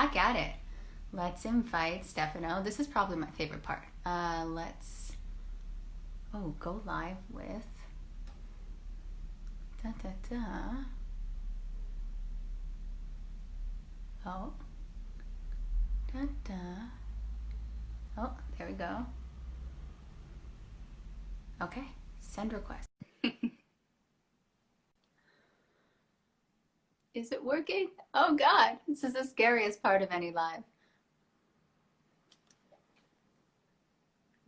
back at it. Let's invite Stefano. This is probably my favorite part. Let's go live with Oh, there we go. Okay, send request. Is it working? Oh God, this is the scariest part of any live.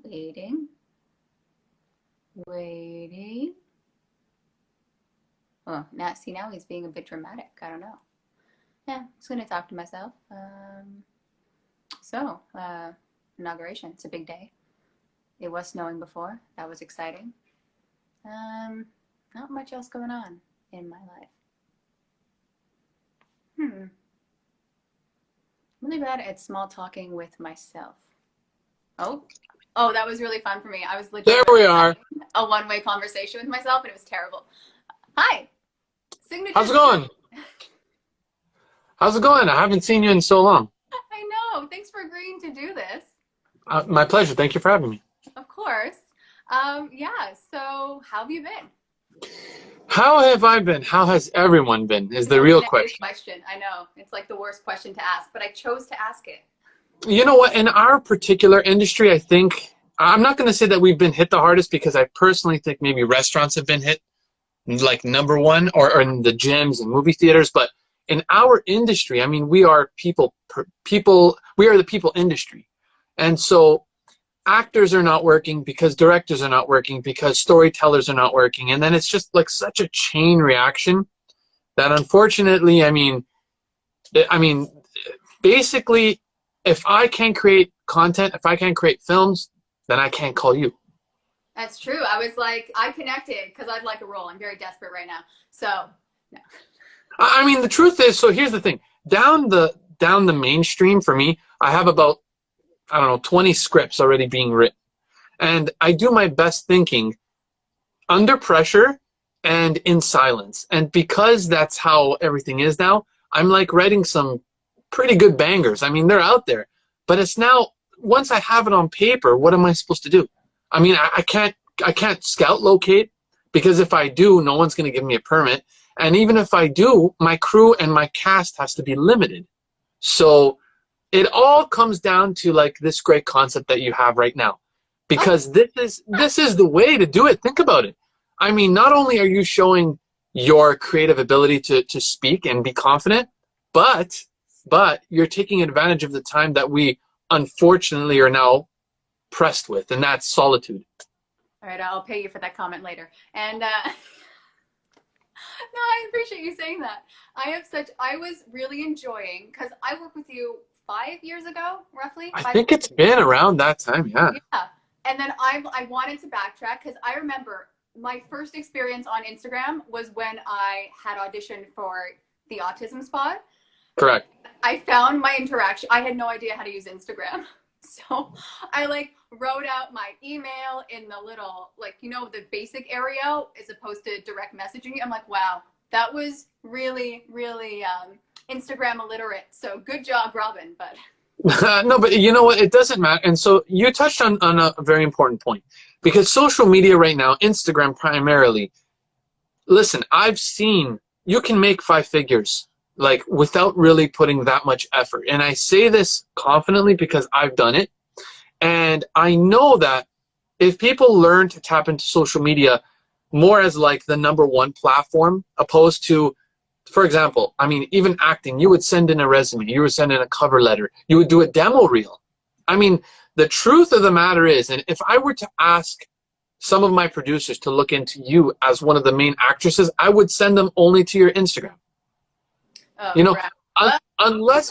Waiting. Oh, now he's being a bit dramatic. I don't know. Yeah, I'm just gonna talk to myself. Inauguration, it's a big day. It was snowing before, that was exciting. Not much else going on in my life. I'm really bad at small talking with myself. Oh, that was really fun for me. I was legitimately there we are. A one-way conversation with myself, and it was terrible. Hi, signature. How's it going? How's it going? I haven't seen you in so long. I know. Thanks for agreeing to do this. My pleasure. Thank you for having me. Of course. Yeah. So, how have you been? How have I been? How has everyone been? Is the real question. I know. It's like the worst question to ask, but I chose to ask it. You know what? In our particular industry, I think, I'm not going to say that we've been hit the hardest, because I personally think maybe restaurants have been hit like #1, or in the gyms and movie theaters. But in our industry, I mean, we are we are the people industry. And so actors are not working because directors are not working because storytellers are not working. And then it's just like such a chain reaction that, unfortunately, I mean, basically, if I can't create content, if I can't create films, then I can't call you. That's true. I was like, I connected because I'd like a role. I'm very desperate right now. So, no. I mean, the truth is, so here's the thing. Down the mainstream for me, I have about, I don't know, 20 scripts already being written. And I do my best thinking under pressure and in silence. And because that's how everything is now, I'm like writing some pretty good bangers. I mean, they're out there. But it's now, once I have it on paper, what am I supposed to do? I mean, I can't scout locate, because if I do, no one's going to give me a permit. And even if I do, my crew and my cast has to be limited. So it all comes down to like this great concept that you have right now, because this is the way to do it. Think about it. I mean, not only are you showing your creative ability to speak and be confident, but you're taking advantage of the time that we unfortunately are now pressed with, and that's solitude. All right, I'll pay you for that comment later. And no, I appreciate you saying that. I was really enjoying, because I worked with you 5 years ago, roughly. I think it's been around that time, yeah. Yeah, and then I wanted to backtrack, because I remember my first experience on Instagram was when I had auditioned for the autism spot. Correct. I found my interaction. I had no idea how to use Instagram. So I like wrote out my email in the little, like, you know, the basic area as opposed to direct messaging. I'm like, wow, that was really, really Instagram illiterate. So good job, Robyn. But no, but you know what? It doesn't matter. And so you touched on a very important point, because social media right now, Instagram primarily, listen, I've seen you can make 5 figures like without really putting that much effort. And I say this confidently because I've done it. And I know that if people learn to tap into social media more as like the #1 platform, opposed to, for example, I mean, even acting, you would send in a resume, you would send in a cover letter, you would do a demo reel. I mean, the truth of the matter is, and if I were to ask some of my producers to look into you as one of the main actresses, I would send them only to your Instagram. oh, You know, unless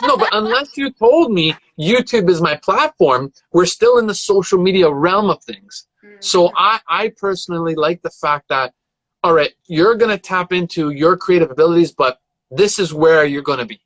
you told me YouTube is my platform, we're still in the social media realm of things. So I personally like the fact that, all right, you're going to tap into your creative abilities, but this is where you're going to be.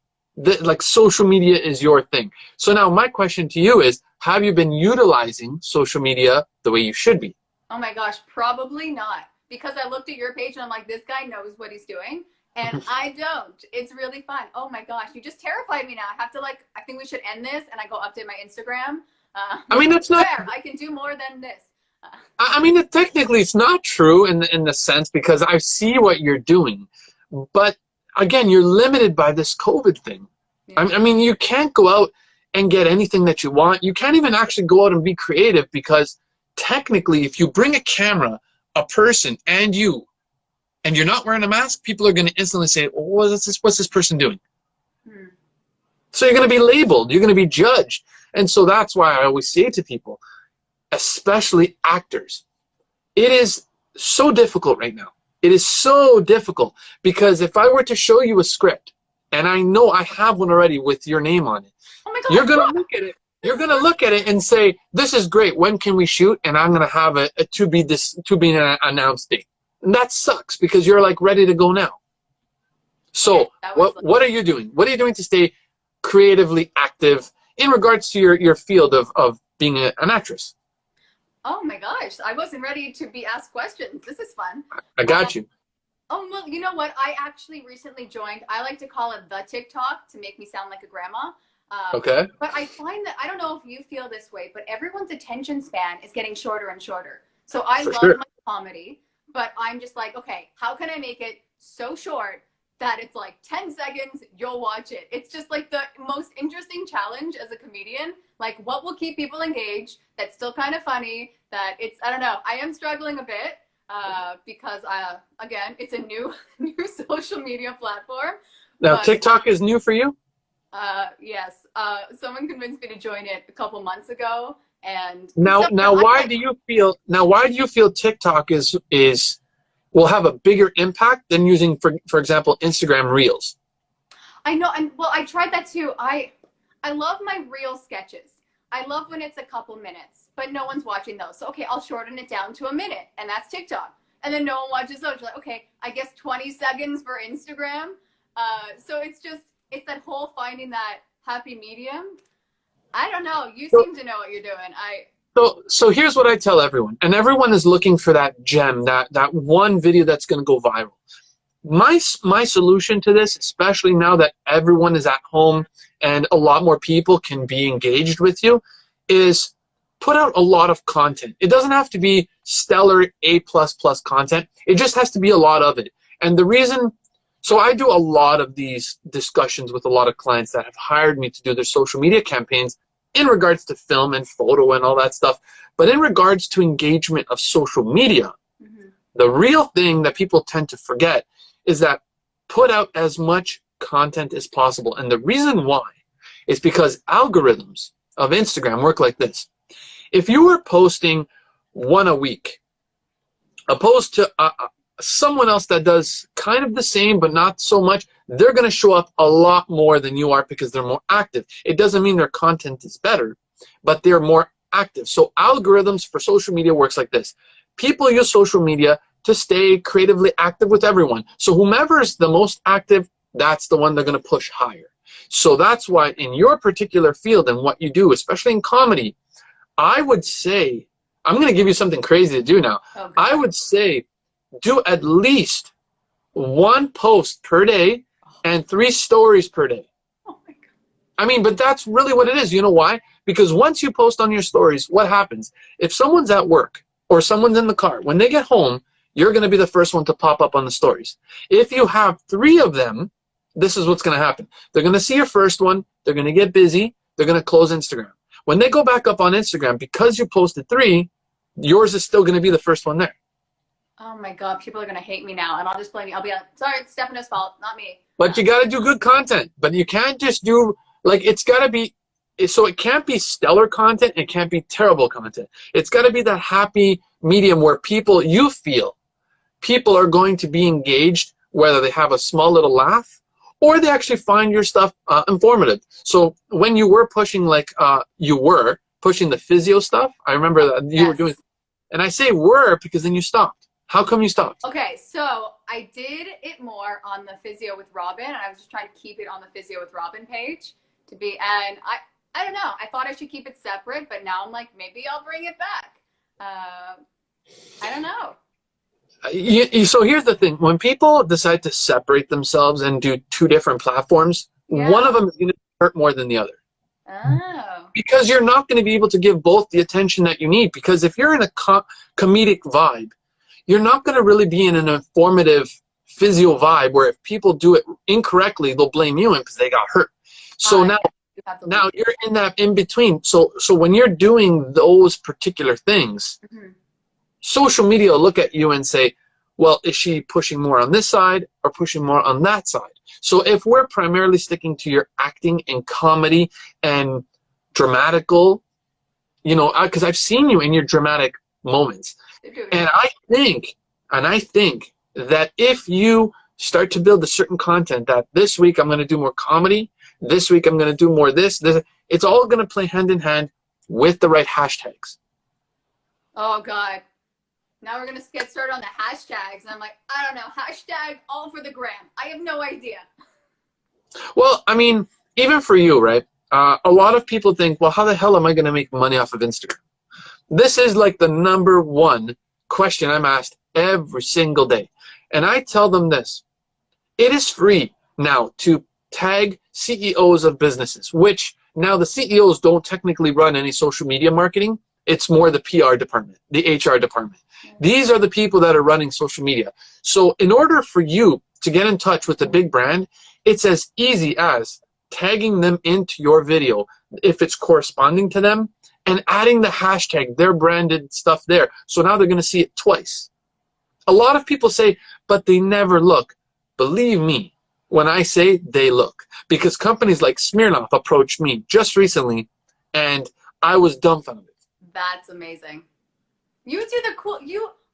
Like social media is your thing. So now my question to you is, have you been utilizing social media the way you should be? Oh my gosh, probably not. Because I looked at your page and I'm like, this guy knows what he's doing. and I don't. It's really fun. Oh my gosh, you just terrified me now. I have to like, I think we should end this and I go update my Instagram. I mean, that's not. There, I can do more than this. I mean, technically, it's not true in the sense because I see what you're doing, but again, you're limited by this COVID thing. Yeah. I mean, you can't go out and get anything that you want. You can't even actually go out and be creative because technically, if you bring a camera, a person, and you're not wearing a mask, people are going to instantly say, oh, what's this person doing? Hmm. So you're going to be labeled. You're going to be judged. And so that's why I always say to people, especially actors, it is so difficult right now. It is so difficult because if I were to show you a script, and I know I have one already with your name on it, Oh my God, you're going to look at it. You're going to look at it and say, this is great. When can we shoot? And I'm going to have a to be announced date. And that sucks because you're like ready to go now. So what are you doing? What are you doing to stay creatively active in regards to your field of being an actress? Oh my gosh, I wasn't ready to be asked questions. This is fun. I got you. Oh, well, you know what? I actually recently joined, I like to call it the TikTok to make me sound like a grandma. Okay. But I find that, I don't know if you feel this way, but everyone's attention span is getting shorter and shorter. So I love my comedy, but I'm just like, okay, how can I make it so short that it's like 10 seconds, you'll watch it. It's just like the most interesting challenge as a comedian. Like what will keep people engaged, that's still kind of funny, that it's, I don't know, I am struggling a bit because, again, it's a new social media platform. Now, TikTok is new for you? Yes. Someone convinced me to join it a couple months ago. And now why do you feel TikTok will have a bigger impact than using, for example, Instagram Reels? I know, and well, I tried that too. I love my reel sketches. I love when it's a couple minutes, but no one's watching those. So, okay, I'll shorten it down to a minute, and that's TikTok. And then no one watches those. You're like, okay, I guess 20 seconds for Instagram. So it's that whole finding that happy medium. I don't know. You seem to know what you're doing. So here's what I tell everyone, and everyone is looking for that gem, that one video that's going to go viral. My solution to this, especially now that everyone is at home and a lot more people can be engaged with you, is put out a lot of content. It doesn't have to be stellar A++ content. It just has to be a lot of it. And the reason, so I do a lot of these discussions with a lot of clients that have hired me to do their social media campaigns in regards to film and photo and all that stuff. But in regards to engagement of social media, the real thing that people tend to forget is that put out as much content as possible. And the reason why is because algorithms of Instagram work like this. If you were posting one a week, opposed to someone else that does kind of the same but not so much, they're going to show up a lot more than you are because they're more active. It doesn't mean their content is better, but they're more active. So algorithms for social media works like this. People use social media to stay creatively active with everyone. So whomever is the most active, that's the one they're going to push higher. So that's why in your particular field and what you do, especially in comedy, I would say, I'm going to give you something crazy to do now. Okay. I would say do at least 1 post per day and 3 stories per day. Oh my God. I mean, but that's really what it is. You know why? Because once you post on your stories, what happens? If someone's at work or someone's in the car, when they get home, you're going to be the first one to pop up on the stories. If you have 3 of them, this is what's going to happen. They're going to see your first one. They're going to get busy. They're going to close Instagram. When they go back up on Instagram, because you posted 3, yours is still going to be the first one there. Oh my God, people are going to hate me now, and I'll just blame you. I'll be like, sorry, it's Stefano's fault, not me. But you got to do good content. But you can't just do, like, it's got to be, so it can't be stellar content. It can't be terrible content. It's got to be that happy medium where you feel people are going to be engaged, whether they have a small little laugh or they actually find your stuff informative. So when you were pushing, like you were pushing the physio stuff, I remember that you were doing, and I say were because then you stopped. How come you stopped? Okay, so I did it more on the Physio with Robyn, and I was just trying to keep it on the Physio with Robyn page to be, and I don't know, I thought I should keep it separate, but now I'm like, maybe I'll bring it back. I don't know. So here's the thing. When people decide to separate themselves and do two different platforms, one of them is going to hurt more than the other. Oh. Because you're not going to be able to give both the attention that you need. Because if you're in a comedic vibe, you're not going to really be in an informative physio vibe where if people do it incorrectly, they'll blame you because they got hurt. So now you're in that in between. So when you're doing those particular things, social media will look at you and say, well, is she pushing more on this side or pushing more on that side? So if we're primarily sticking to your acting and comedy and dramatical, you know, because I've seen you in your dramatic moments. And I think that if you start to build a certain content that this week I'm going to do more comedy, this week I'm going to do more this, it's all going to play hand in hand with the right hashtags. Oh, God. Now we're going to get started on the hashtags. And I'm like, I don't know, hashtag all for the gram. I have no idea. Well, I mean, even for you, right? A lot of people think, well, how the hell am I going to make money off of Instagram? This is like the #1 question I'm asked every single day. And I tell them this. It is free now to tag CEOs of businesses, which now the CEOs don't technically run any social media marketing. It's more the PR department, the HR department. These are the people that are running social media. So in order for you to get in touch with a big brand, it's as easy as tagging them into your video if it's corresponding to them and adding the hashtag, their branded stuff there. So now they're going to see it twice. A lot of people say, but they never look. Believe me when I say they look, because companies like Smirnoff approached me just recently and I was dumbfounded. That's amazing. You do the cool,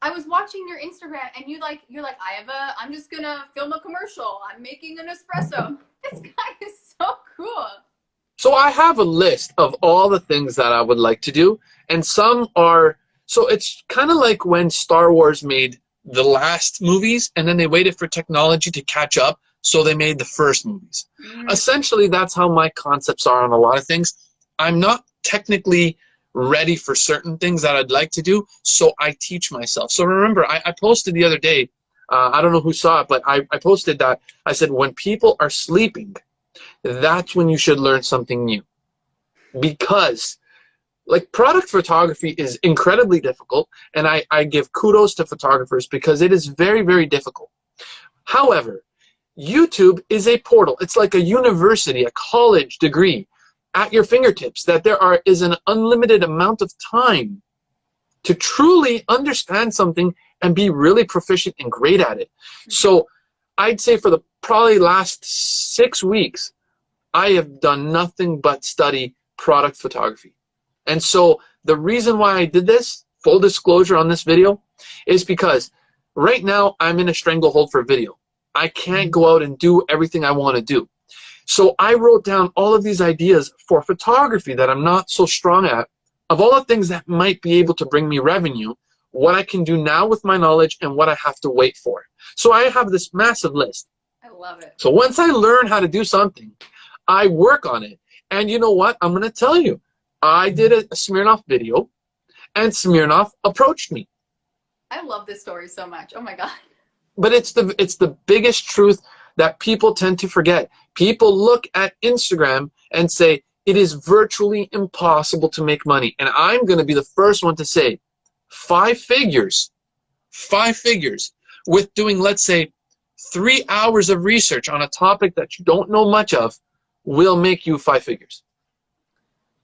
I was watching your Instagram and you're like, I'm just gonna film a commercial. I'm making an espresso. This guy is so cool. So I have a list of all the things that I would like to do. And some are, so it's kind of like when Star Wars made the last movies and then they waited for technology to catch up. So they made the first movies. Essentially, that's how my concepts are on a lot of things. I'm not technically ready for certain things that I'd like to do, so I teach myself. So remember, I posted the other day, I don't know who saw it, but I posted that. I said, when people are sleeping, that's when you should learn something new. Because like product photography is incredibly difficult, and I give kudos to photographers because it is very, very difficult. However, YouTube is a portal. It's like a university, a college degree at your fingertips, that there is an unlimited amount of time to truly understand something and be really proficient and great at it. So I'd say for the probably last 6 weeks, I have done nothing but study product photography. And so the reason why I did this, full disclosure on this video, is because right now I'm in a stranglehold for video. I can't go out and do everything I want to do. So I wrote down all of these ideas for photography that I'm not so strong at, of all the things that might be able to bring me revenue, what I can do now with my knowledge and what I have to wait for. So I have this massive list. I love it. So once I learn how to do something, I work on it. And you know what? I'm going to tell you, I did a Smirnoff video and Smirnoff approached me. I love this story so much. Oh my God. But it's the biggest truth that people tend to forget. People look at Instagram and say, it is virtually impossible to make money. And I'm going to be the first one to say 5 figures with doing, let's say, 3 hours of research on a topic that you don't know much of will make you 5 figures.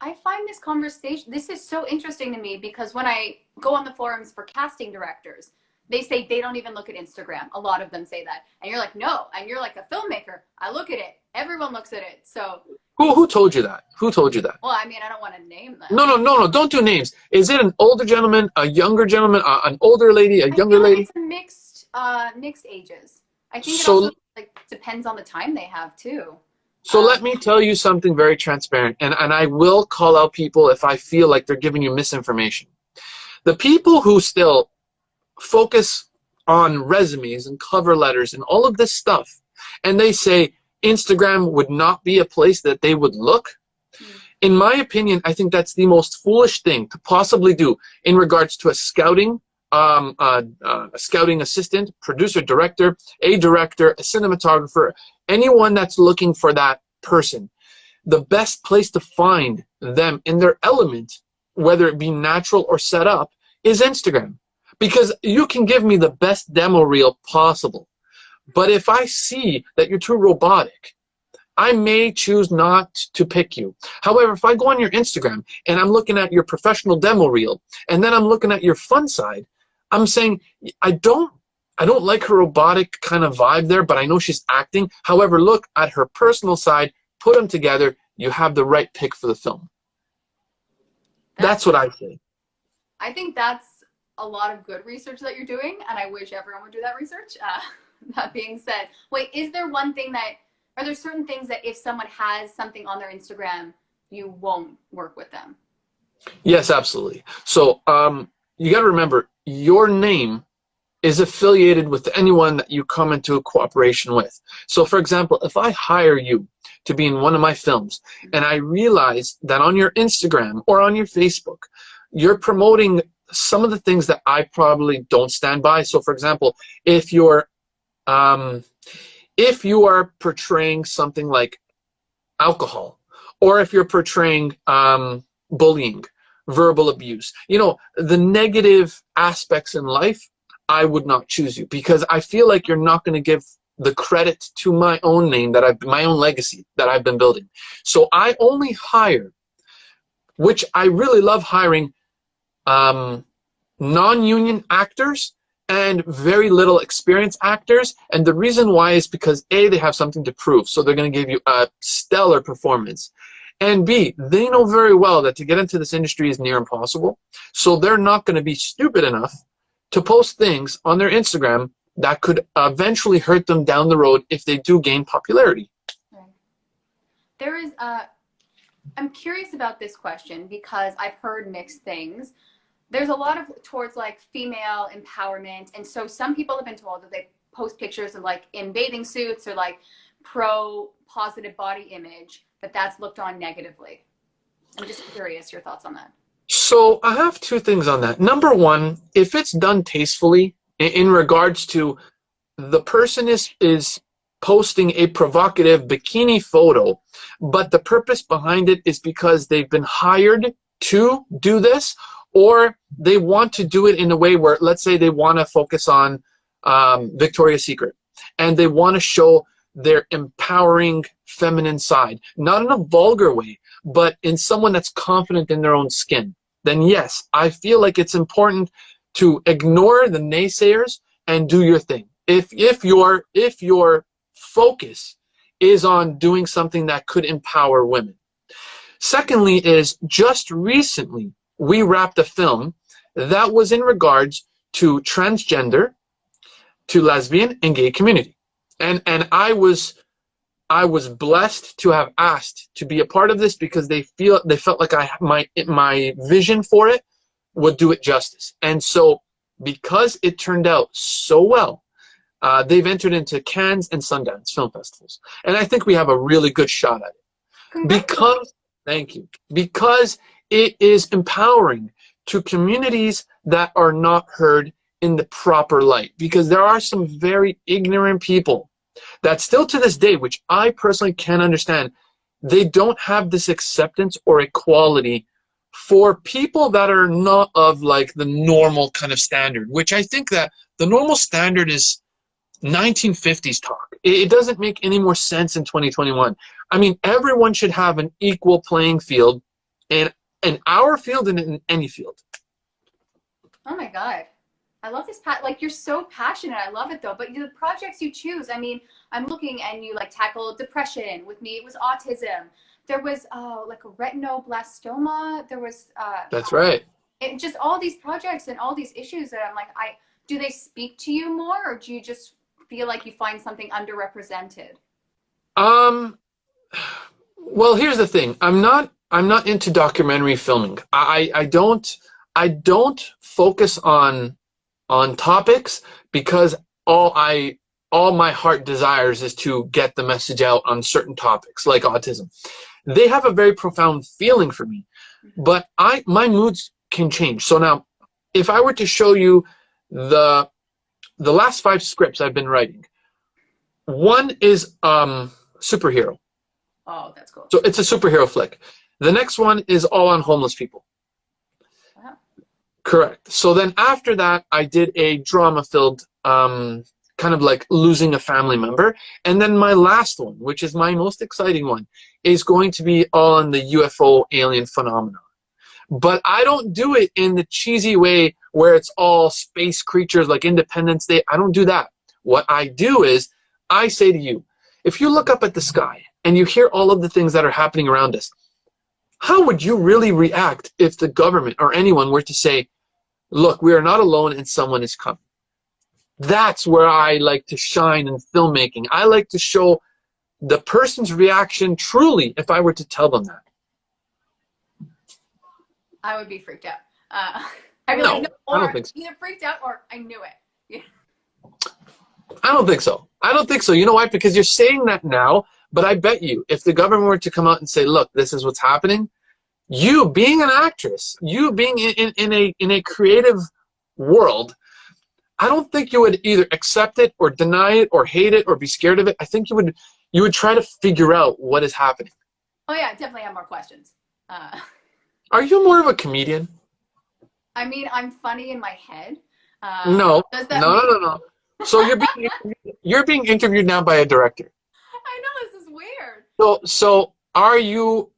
I find this conversation, this is so interesting to me because when I go on the forums for casting directors, they say they don't even look at Instagram. A lot of them say that. And you're like, no. And you're like a filmmaker. I look at it. Everyone looks at it. So who told you that? Who told you that? Well, I mean, I don't want to name them. No. Don't do names. Is it an older gentleman, a younger gentleman, an older lady, a younger lady? It's a mixed ages. I think it also depends on the time they have too. So let me tell you something very transparent, and I will call out people if I feel like they're giving you misinformation. The people who still focus on resumes and cover letters and all of this stuff, and they say Instagram would not be a place that they would look, in my opinion, I think that's the most foolish thing to possibly do in regards to a scouting a scouting assistant, producer, director, a cinematographer, anyone that's looking for that person. The best place to find them in their element, whether it be natural or set up, is Instagram. Because you can give me the best demo reel possible. But if I see that you're too robotic, I may choose not to pick you. However, if I go on your Instagram and I'm looking at your professional demo reel, and then I'm looking at your fun side, I'm saying, I don't like her robotic kind of vibe there, but I know she's acting. However, look at her personal side, put them together, you have the right pick for the film. That's what I say. I think that's a lot of good research that you're doing, and I wish everyone would do that research. That being said, wait, is there one thing that, are there certain things that if someone has something on their Instagram, you won't work with them? Yes, absolutely. So you got to remember, your name is affiliated with anyone that you come into a cooperation with. So for example, if I hire you to be in one of my films, and I realize that on your Instagram or on your Facebook, you're promoting some of the things that I probably don't stand by. So for example, if you are portraying something like alcohol, or if you're portraying bullying, verbal abuse, the negative aspects in life, I would not choose you, because I feel like you're not going to give the credit to my own name, my own legacy that I've been building. So I only hire, which I really love hiring, non-union actors and very little experienced actors. And the reason why is because A, they have something to prove, so they're going to give you a stellar performance. And B, they know very well that to get into this industry is near impossible. So they're not going to be stupid enough to post things on their Instagram that could eventually hurt them down the road if they do gain popularity. There is, I'm curious about this question because I've heard mixed things. There's a lot of towards like female empowerment, and so some people have been told that they post pictures of like in bathing suits or like pro positive body image, that's looked on negatively. I'm just curious your thoughts on that. So I have two things on that. Number one, if it's done tastefully in regards to the person is posting a provocative bikini photo, but the purpose behind it is because they've been hired to do this, or they want to do it in a way where, let's say they want to focus on Victoria's Secret, and they want to show their empowering feminine side, not in a vulgar way, but in someone that's confident in their own skin, then yes, I feel like it's important to ignore the naysayers and do your thing. If your focus is on doing something that could empower women. Secondly is, just recently we wrapped a film that was in regards to transgender, to lesbian and gay community. And I was blessed to have asked to be a part of this because they felt like my vision for it would do it justice. And so because it turned out so well, they've entered into Cannes and Sundance film festivals. And I think we have a really good shot at it. Because, thank you, because it is empowering to communities that are not heard in the proper light. Because there are some very ignorant people that still to this day, which I personally can't understand, they don't have this acceptance or equality for people that are not of like the normal kind of standard, which I think that the normal standard is 1950s talk. It doesn't make any more sense in 2021. I mean, everyone should have an equal playing field in our field and in any field. Oh my God. I love this, like you're so passionate. I love it though. But the projects you choose, I mean, I'm looking and you like tackle depression. With me, it was autism. There was like a retinoblastoma. There was that's right. It just all these projects and all these issues that I'm like, do they speak to you more, or do you just feel like you find something underrepresented? Well, here's the thing. I'm not into documentary filming. I don't focus on topics because all my heart desires is to get the message out on certain topics like autism. They have a very profound feeling for me, but my moods can change. So now, if I were to show you the last 5 scripts I've been writing, one is superhero. Oh, that's cool. So it's a superhero flick. The next one is all on homeless people. Wow. Correct. So then after that, I did a drama-filled, kind of like losing a family member. And then my last one, which is my most exciting one, is going to be all on the UFO alien phenomenon. But I don't do it in the cheesy way where it's all space creatures like Independence Day. I don't do that. What I do is I say to you, if you look up at the sky and you hear all of the things that are happening around us, how would you really react if the government or anyone were to say, look, we are not alone and someone is coming? That's where I like to shine in filmmaking. I like to show the person's reaction truly if I were to tell them that. I would be freaked out. I'd be No, like, no, I or don't think so. either freaked out or I knew it. Yeah. I don't think so. I don't think so. You know why? Because you're saying that now, but I bet you if the government were to come out and say, look, this is what's happening, you being an actress, you being in a creative world, I don't think you would either accept it or deny it or hate it or be scared of it. I think you would try to figure out what is happening. Oh yeah, definitely have more questions. Are you more of a comedian? I mean, I'm funny in my head. No. Does that No, mean... no, no, no. So you're being interviewed now by a director. I know, this is weird. So are you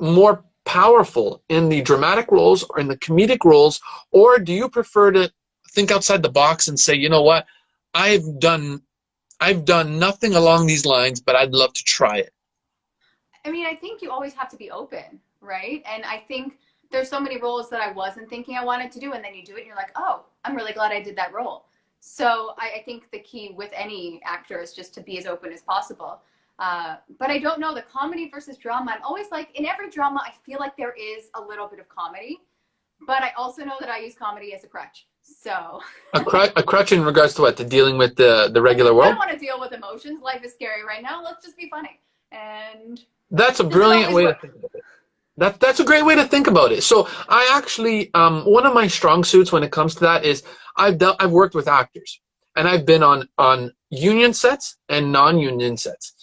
more powerful in the dramatic roles or in the comedic roles, or do you prefer to think outside the box and say, you know what, I've done nothing along these lines, but I'd love to try it? I mean, I think you always have to be open, right? And I think there's so many roles that I wasn't thinking I wanted to do, and then you do it and you're like, oh, I'm really glad I did that role. So I think the key with any actor is just to be as open as possible. But I don't know, the comedy versus drama, I'm always like, in every drama, I feel like there is a little bit of comedy, but I also know that I use comedy as a crutch. So a crutch in regards to what? To dealing with the regular I world? don't want to deal with emotions. Life is scary right now. Let's just be funny. And that's a brilliant way to think about it. That's a great way to think about it. So I actually, one of my strong suits when it comes to that is I've worked with actors, and I've been on union sets and non-union sets.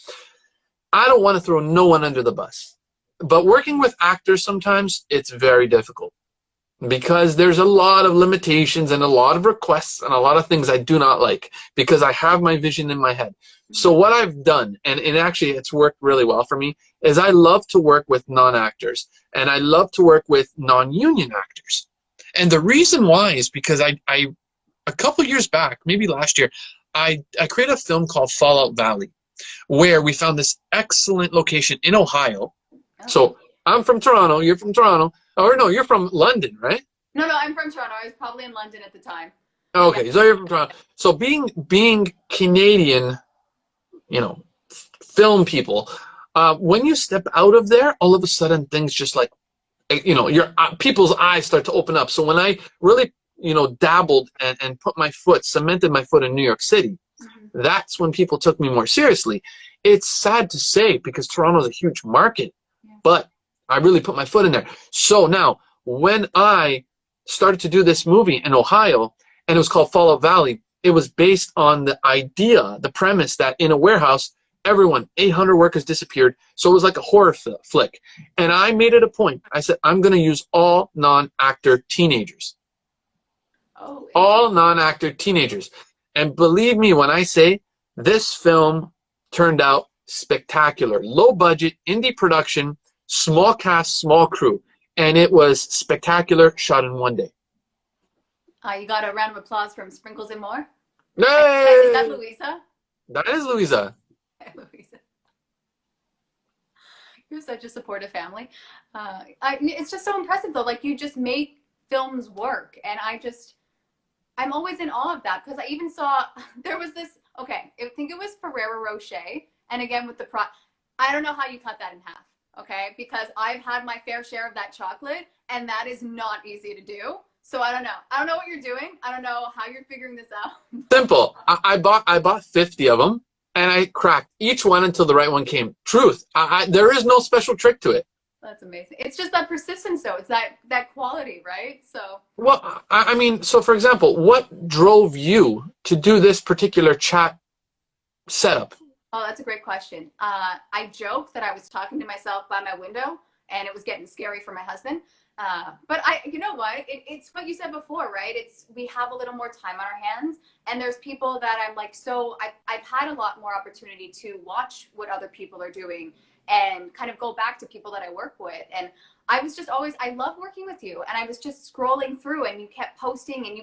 I don't want to throw no one under the bus, but working with actors sometimes it's very difficult because there's a lot of limitations and a lot of requests and a lot of things I do not like because I have my vision in my head. So what I've done, and actually it's worked really well for me, is I love to work with non-actors and I love to work with non-union actors. And the reason why is because I a couple years back, maybe last year, I created a film called Fallout Valley, where we found this excellent location in Ohio. Oh. So I'm from Toronto, you're from Toronto. Or no, you're from London, right? No, I'm from Toronto. I was probably in London at the time. Okay, Yeah. so you're from Toronto. So being Canadian, you know, film people, when you step out of there, all of a sudden things just like, you know, your people's eyes start to open up. So when I really, you know, dabbled and cemented my foot in New York City, that's when people took me more seriously. It's sad to say because Toronto's a huge market, but I really put my foot in there. So now, when I started to do this movie in Ohio, and it was called Fallout Valley, it was based on the idea, the premise that in a warehouse, 800 workers disappeared. So it was like a horror flick. And I made it a point. I said, I'm going to use all non-actor teenagers. Oh, all non-actor teenagers. And believe me when I say this film turned out spectacular. Low budget, indie production, small cast, small crew. And it was spectacular, shot in one day. You got a round of applause from Sprinkles and More? Hey! Is that Louisa? That is Louisa. Louisa. You're such a supportive family. It's just so impressive though. Like you just make films work. And I'm always in awe of that because I even saw, there was this, okay, I think it was Ferrero Rocher. And again, with the I don't know how you cut that in half. Okay, because I've had my fair share of that chocolate and that is not easy to do. So I don't know. I don't know what you're doing. I don't know how you're figuring this out. Simple. I bought 50 of them and I cracked each one until the right one came. Truth. There is no special trick to it. That's amazing. It's just that persistence, though. It's that quality, right? So. Well, I mean, so for example, what drove you to do this particular chat setup? Oh, that's a great question. I joked that I was talking to myself by my window, and it was getting scary for my husband. But you know what? It's what you said before, right? We have a little more time on our hands, and there's people that I'm like, so I've had a lot more opportunity to watch what other people are doing and kind of go back to people that I work with. And I was just always, I love working with you. And I was just scrolling through, and you kept posting, and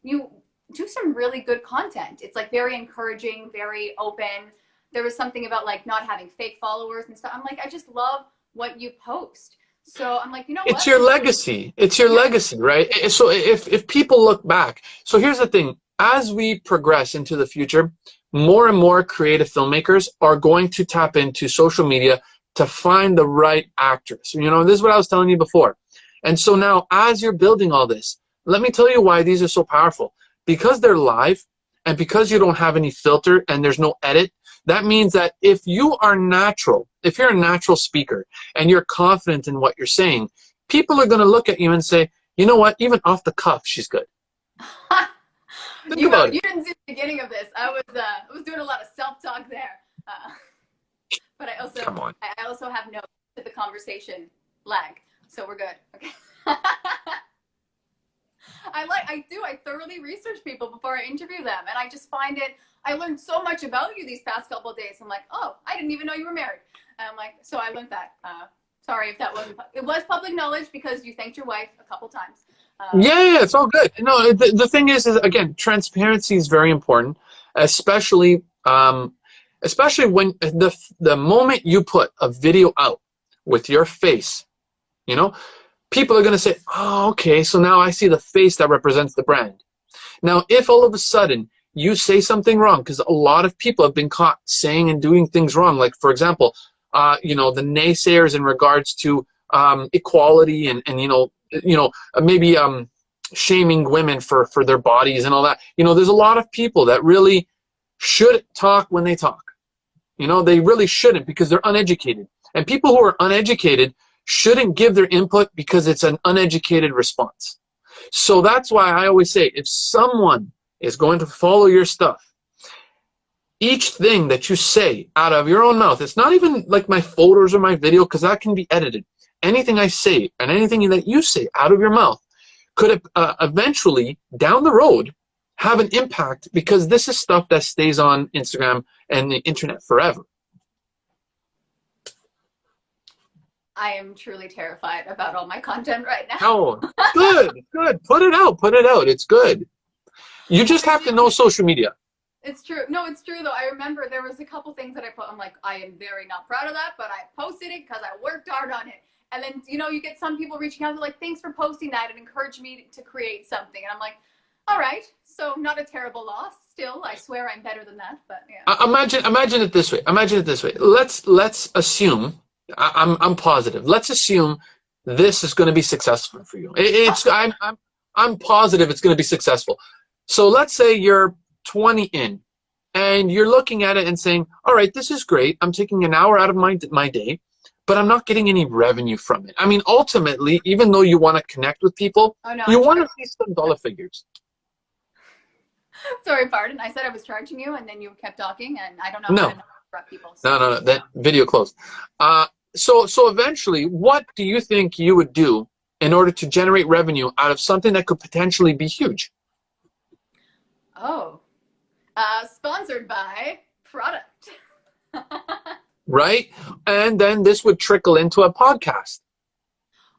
you do some really good content. It's like very encouraging, very open. There was something about like not having fake followers and stuff. I'm like, I just love what you post. So I'm like, you know what? It's your legacy. It's your legacy, right? So if people look back, so here's the thing, as we progress into the future, more and more creative filmmakers are going to tap into social media to find the right actors. You know, this is what I was telling you before. And so now, as you're building all this, let me tell you why these are so powerful. Because they're live, and because you don't have any filter and there's no edit, that means that if you are natural, if you're a natural speaker and you're confident in what you're saying, people are going to look at you and say, you know what, even off the cuff, she's good. You didn't see the beginning of this. I was doing a lot of self-talk there. But I also have notes to the conversation lag, so we're good. Okay. I thoroughly research people before I interview them, and I just find I learned so much about you these past couple of days. I'm like, oh, I didn't even know you were married. And I'm like, so I learned that. Sorry if that wasn't, it was public knowledge because you thanked your wife a couple times. Yeah, it's all good. No, the thing is again, transparency is very important, especially when the moment you put a video out with your face, you know, people are going to say, oh, okay, so now I see the face that represents the brand. Now, if all of a sudden you say something wrong, because a lot of people have been caught saying and doing things wrong, like, for example, you know, the naysayers in regards to equality and maybe shaming women for their bodies and all that. You know, there's a lot of people that really should talk when they talk. You know, they really shouldn't because they're uneducated. And people who are uneducated shouldn't give their input because it's an uneducated response. So that's why I always say, if someone is going to follow your stuff, each thing that you say out of your own mouth, it's not even like my photos or my video, because that can be edited. Anything I say and anything that you say out of your mouth could eventually, down the road, have an impact, because this is stuff that stays on Instagram and the internet forever. I am truly terrified about all my content right now. Oh, good. Put it out. It's good. You just have to know social media. It's true. No, it's true, though. I remember there was a couple things that I put. I'm like, I am very not proud of that, but I posted it because I worked hard on it. And then, you know, you get some people reaching out. They're like, thanks for posting that. It encouraged me to create something. And I'm like, all right. So not a terrible loss. Still, I swear I'm better than that. But yeah. Imagine it this way. Let's assume. I'm positive. Let's assume this is going to be successful for you. I'm positive it's going to be successful. So let's say you're 20 in, and you're looking at it and saying, all right, this is great. I'm taking an hour out of my day, but I'm not getting any revenue from it. I mean, ultimately, even though you want to connect with people, you want to see some dollar figures. Sorry, pardon. I said I was charging you, and then you kept talking, and I don't know how to interrupt people. So. No. That video closed. So eventually, what do you think you would do in order to generate revenue out of something that could potentially be huge? Oh, sponsored by product. Right? And then this would trickle into a podcast.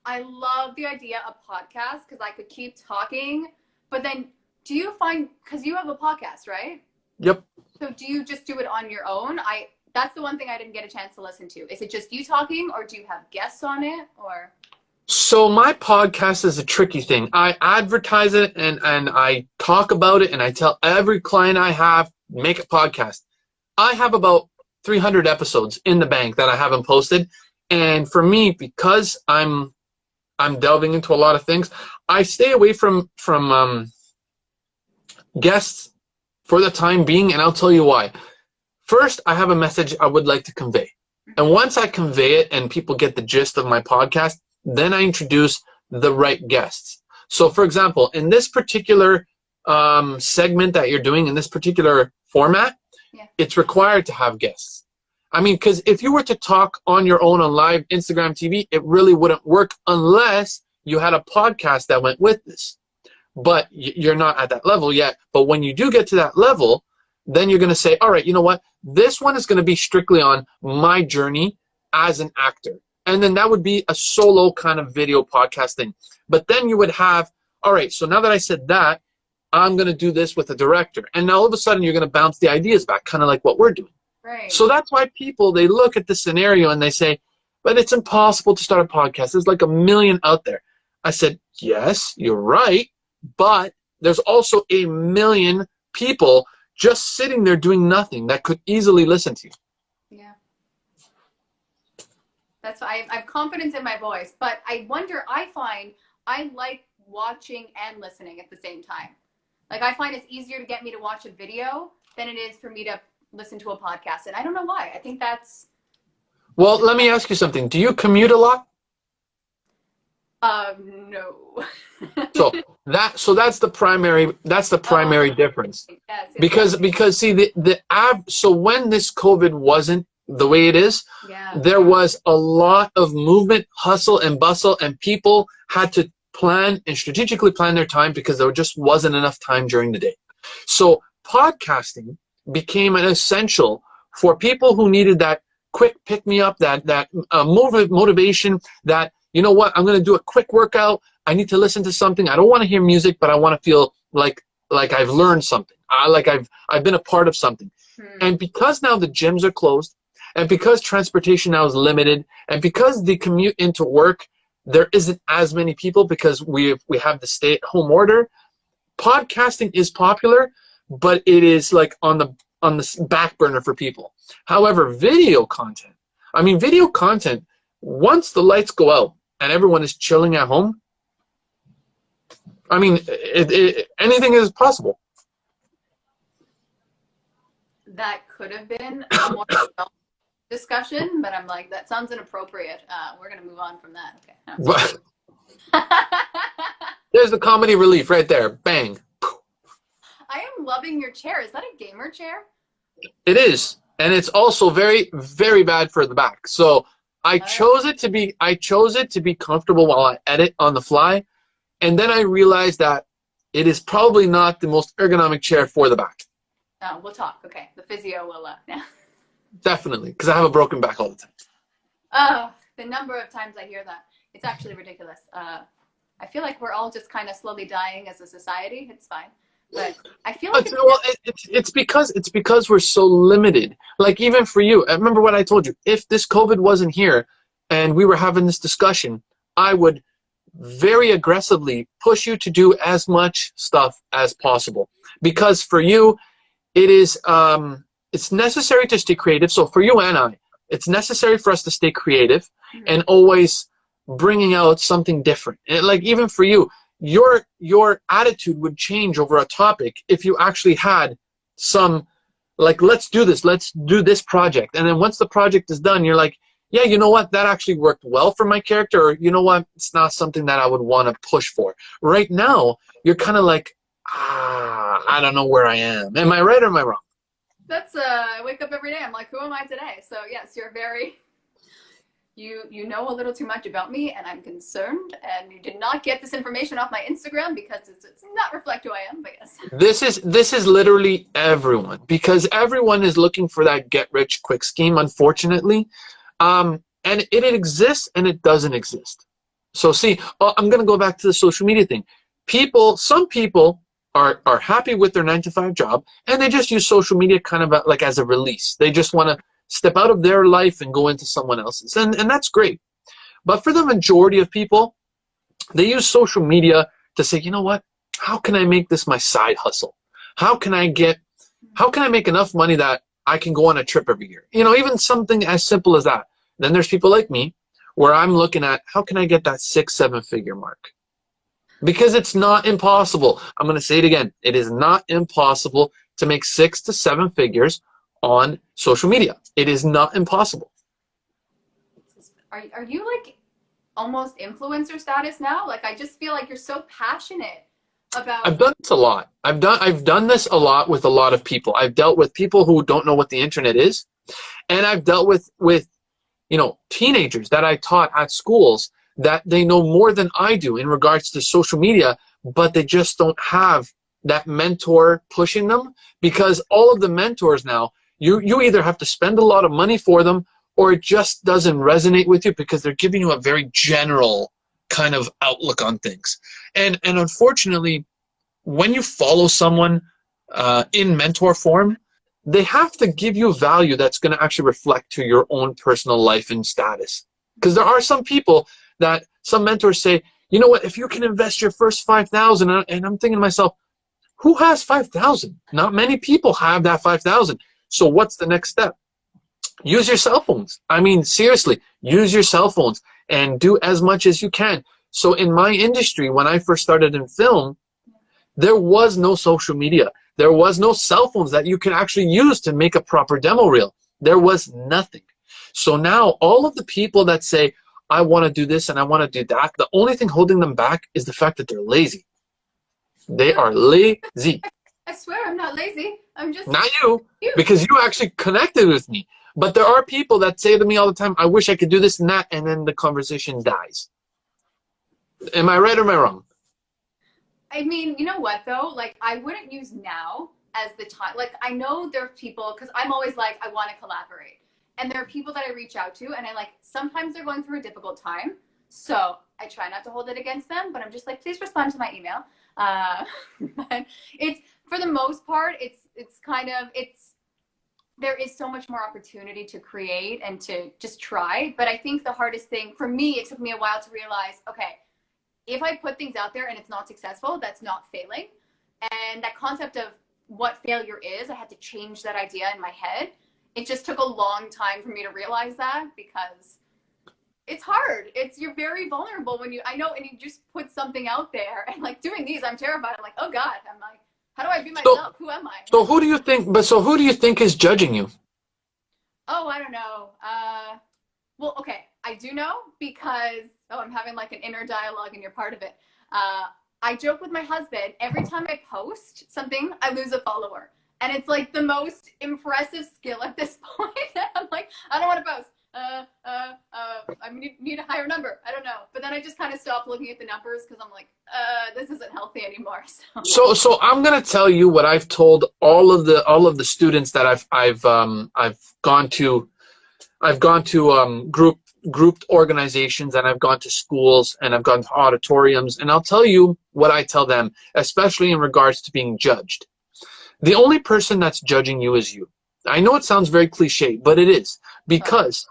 I love the idea of podcast because I could keep talking, but then do you find, because you have a podcast, right? Yep. So do you just do it on your own? That's the one thing I didn't get a chance to listen to. Is it just you talking, or do you have guests on it, or? So my podcast is a tricky thing. I advertise it and I talk about it, and I tell every client I have, make a podcast. I have about 300 episodes in the bank that I haven't posted. And for me, because I'm delving into a lot of things, I stay away from guests for the time being, and I'll tell you why. First, I have a message I would like to convey. And once I convey it and people get the gist of my podcast, then I introduce the right guests. So for example, in this particular segment that you're doing, in this particular format, Yeah. it's required to have guests. I mean, because if you were to talk on your own on live Instagram TV, it really wouldn't work unless you had a podcast that went with this. But you're not at that level yet. But when you do get to that level, then you're going to say, all right, you know what? This one is going to be strictly on my journey as an actor. And then that would be a solo kind of video podcast thing. But then you would have, all right, so now that I said that, I'm going to do this with a director. And now all of a sudden you're going to bounce the ideas back, kind of like what we're doing. Right. So that's why people, they look at the scenario and they say, but it's impossible to start a podcast. There's like a million out there. I said, yes, you're right. But there's also a million people just sitting there doing nothing that could easily listen to you. Yeah. That's why I have confidence in my voice. But I wonder, I find I like watching and listening at the same time. Like, I find it's easier to get me to watch a video than it is for me to listen to a podcast. And I don't know why. I think that's... Well, let me ask you something. Do you commute a lot? No. So that's the primary difference. Yes, Because see so when this COVID wasn't the way it is, yeah. There was a lot of movement, hustle and bustle, and people had to plan and strategically plan their time because there just wasn't enough time during the day. So podcasting became an essential for people who needed that quick pick-me-up, that motivation, that, you know what, I'm going to do a quick workout. I need to listen to something. I don't want to hear music, but I want to feel like I've learned something. Like I've been a part of something. And because now the gyms are closed, and because transportation now is limited, and because the commute into work, there isn't as many people because we have the stay-at-home order, podcasting is popular, but it is like on the back burner for people. However, video content, once the lights go out and everyone is chilling at home, I mean, anything is possible. That could have been a more discussion, but I'm like, that sounds inappropriate. We're going to move on from that. Okay. No, there's the comedy relief right there. Bang. I am loving your chair. Is that a gamer chair? It is. And it's also very, very bad for the back. So I chose it to be comfortable while I edit on the fly. And then I realized that it is probably not the most ergonomic chair for the back. Oh, we'll talk. Okay. The physio will, yeah. Definitely, because I have a broken back all the time. Oh, the number of times I hear that. It's actually ridiculous. I feel like we're all just kind of slowly dying as a society. It's fine. But I feel like it's because we're so limited. Like, even for you, I remember what I told you. If this COVID wasn't here and we were having this discussion, I would very aggressively push you to do as much stuff as possible. Because for you, it is it's necessary to stay creative. So for you and I, it's necessary for us to stay creative and always bringing out something different. And like, even for you, your attitude would change over a topic if you actually had some, like, let's do this project. And then once the project is done, you're like, yeah, you know what, that actually worked well for my character, or you know what, it's not something that I would want to push for. Right now, you're kind of like, I don't know where I am. Am I right or am I wrong? That's I wake up every day. I'm like, who am I today? So yes, you're very, you know a little too much about me, and I'm concerned. And you did not get this information off my Instagram because it's not reflect who I am. But yes, this is literally everyone, because everyone is looking for that get rich quick scheme, unfortunately, and it exists and it doesn't exist. So see, I'm gonna go back to the social media thing. Some people are happy with their 9-to-5 job, and they just use social media kind of like as a release. They just want to step out of their life and go into someone else's, and that's great. But for the majority of people, they use social media to say, you know what, how can I make this my side hustle? How can I make enough money that I can go on a trip every year? You know, even something as simple as that. Then there's people like me, where I'm looking at, how can I get that 6-7 figure mark? Because it's not impossible. I'm going to say it again. It is not impossible to make 6 to 7 figures on social media. It is not impossible. are you like almost influencer status now? Like, I just feel like you're so passionate about. I've done this a lot. I've done this a lot with a lot of people. I've dealt with people who don't know what the internet is, and I've dealt with teenagers that I taught at schools that they know more than I do in regards to social media, but they just don't have that mentor pushing them, because all of the mentors now, you either have to spend a lot of money for them, or it just doesn't resonate with you because they're giving you a very general kind of outlook on things. And unfortunately, when you follow someone in mentor form, they have to give you value that's going to actually reflect to your own personal life and status. Because there are some people that some mentors say, you know what, if you can invest your first 5,000, and I'm thinking to myself, who has 5,000? Not many people have that 5,000. So what's the next step? Use your cell phones. I mean, seriously, use your cell phones and do as much as you can. So in my industry, when I first started in film, there was no social media. There was no cell phones that you can actually use to make a proper demo reel. There was nothing. So now all of the people that say, I want to do this and I want to do that, the only thing holding them back is the fact that they're lazy. They are lazy. I swear I'm not lazy. I'm just not you, because you actually connected with me. But there are people that say to me all the time, I wish I could do this and that, and then the conversation dies. Am I right or am I wrong? I mean, you know what though? Like, I wouldn't use now as the time. Like, I know there are people, because I'm always like, I want to collaborate. And there are people that I reach out to, and I like, sometimes they're going through a difficult time. So I try not to hold it against them, but I'm just like, please respond to my email. But it's, for the most part, there is so much more opportunity to create and to just try. But I think the hardest thing for me, it took me a while to realize, okay, if I put things out there and it's not successful, that's not failing. And that concept of what failure is, I had to change that idea in my head. It just took a long time for me to realize that, because it's hard. You're very vulnerable when I know, and you just put something out there, and like doing these, I'm terrified. I'm like, oh God, I'm like, how do I be myself? Who am I? So who do you think is judging you? Oh, I don't know. Well, okay, I do know, because, I'm having like an inner dialogue and you're part of it. I joke with my husband, every time I post something, I lose a follower. And it's like the most impressive skill at this point. I'm like, I don't want to post. I need a higher number. I don't know. But then I just kind of stop looking at the numbers, because I'm like, this isn't healthy anymore. So I'm gonna tell you what I've told all of the students that I've gone to. I've gone to grouped organizations, and I've gone to schools, and I've gone to auditoriums, and I'll tell you what I tell them, especially in regards to being judged. The only person that's judging you is you. I know it sounds very cliche, but it is, because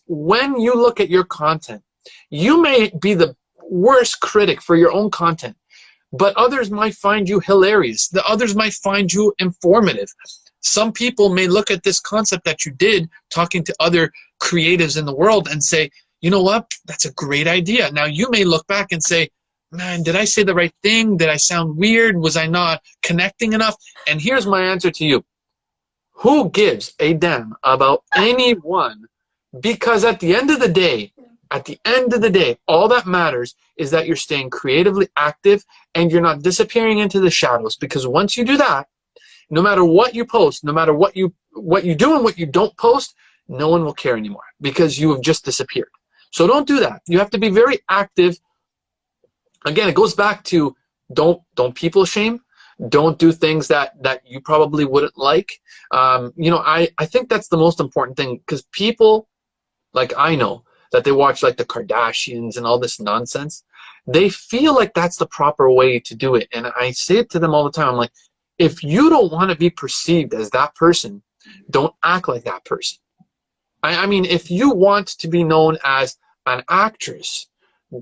when you look at your content, you may be the worst critic for your own content, but others might find you hilarious. The others might find you informative. Some people may look at this concept that you did, talking to other creatives in the world, and say, you know what, that's a great idea. Now you may look back and say, man, did I say the right thing? Did I sound weird? Was I not connecting enough? And here's my answer to you. Who gives a damn about anyone? Because at the end of the day, all that matters is that you're staying creatively active and you're not disappearing into the shadows. Because once you do that, no matter what you post, no matter what you do and what you don't post, no one will care anymore, because you have just disappeared. So don't do that. You have to be very active. Again, it goes back to don't people shame. Don't do things that you probably wouldn't like. I think that's the most important thing, because people, like, I know that they watch like the Kardashians and all this nonsense. They feel like that's the proper way to do it. And I say it to them all the time. I'm like, if you don't want to be perceived as that person, don't act like that person. I mean, if you want to be known as an actress,